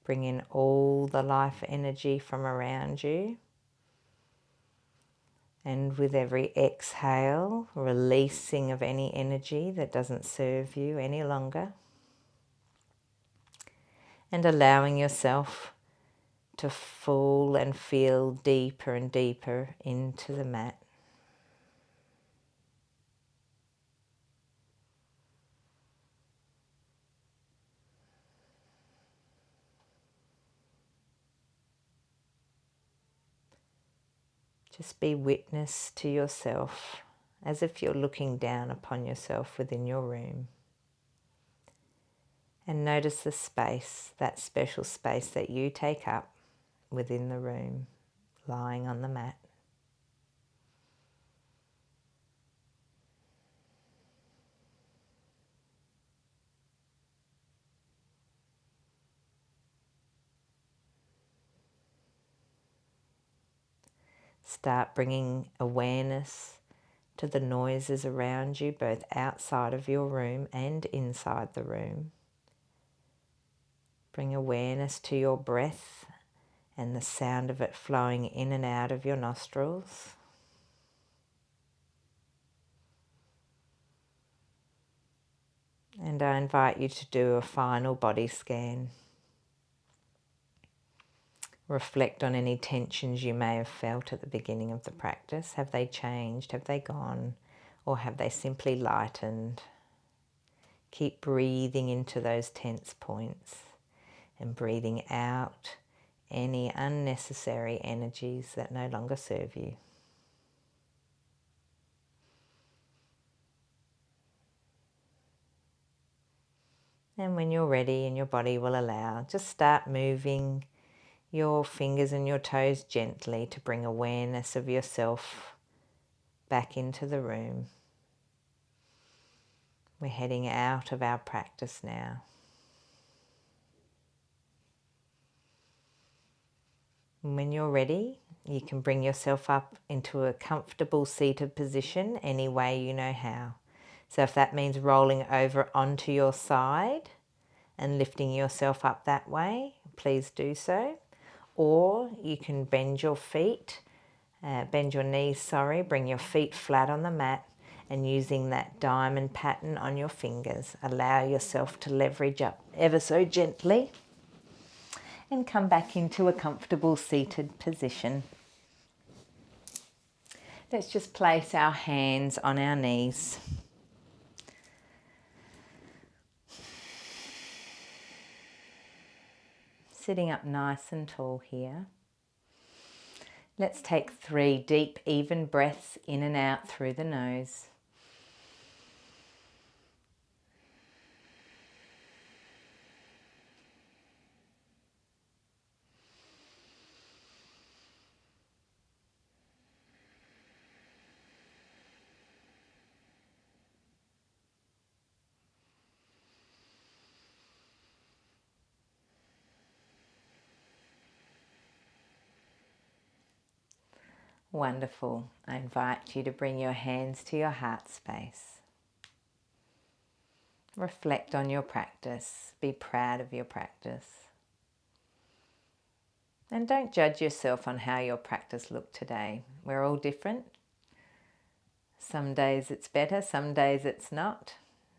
bring in all the life energy from around you. And with every exhale, releasing of any energy that doesn't serve you any longer. And allowing yourself to fall and feel deeper and deeper into the mat. Just be witness to yourself as if you're looking down upon yourself within your room. And notice the space, that special space that you take up within the room, lying on the mat. Start bringing awareness to the noises around you, both outside of your room and inside the room. Bring awareness to your breath and the sound of it flowing in and out of your nostrils. And I invite you to do a final body scan. Reflect on any tensions you may have felt at the beginning of the practice. Have they changed? Have they gone? Or have they simply lightened? Keep breathing into those tense points and breathing out any unnecessary energies that no longer serve you. And when you're ready and your body will allow, just start moving your fingers and your toes gently to bring awareness of yourself back into the room. We're heading out of our practice now. And when you're ready, you can bring yourself up into a comfortable seated position any way you know how. So if that means rolling over onto your side and lifting yourself up that way, please do so. Or you can bend your knees, bring your feet flat on the mat and using that diamond pattern on your fingers, allow yourself to leverage up ever so gently and come back into a comfortable seated position. Let's just place our hands on our knees. Sitting up nice and tall here. Let's take 3 deep, even breaths in and out through the nose. Wonderful. I invite you to bring your hands to your heart space. Reflect on your practice. Be proud of your practice. And don't judge yourself on how your practice looked today. We're all different. Some days it's better, some days it's not.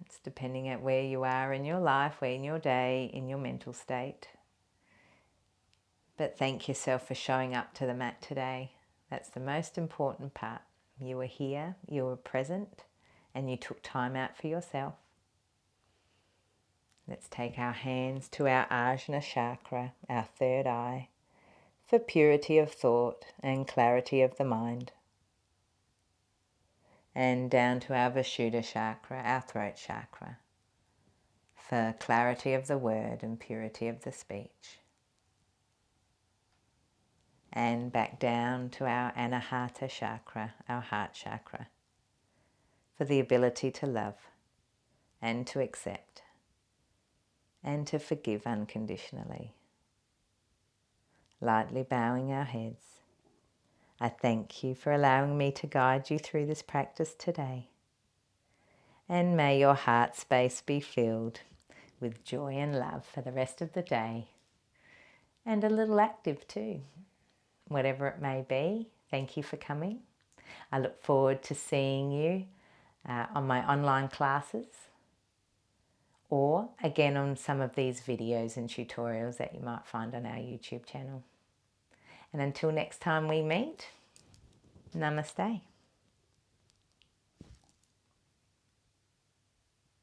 It's depending at where you are in your life, where in your day, in your mental state. But thank yourself for showing up to the mat today. That's the most important part. You were here, you were present, and you took time out for yourself. Let's take our hands to our Ajna chakra, our third eye, for purity of thought and clarity of the mind. And down to our Vishuddha chakra, our throat chakra, for clarity of the word and purity of the speech. And back down to our Anahata chakra, our heart chakra, for the ability to love and to accept and to forgive unconditionally. Lightly bowing our heads, I thank you for allowing me to guide you through this practice today. And may your heart space be filled with joy and love for the rest of the day, and a little active too. Whatever it may be, thank you for coming. I look forward to seeing you on my online classes, or again on some of these videos and tutorials that you might find on our YouTube channel. And until next time we meet, Namaste.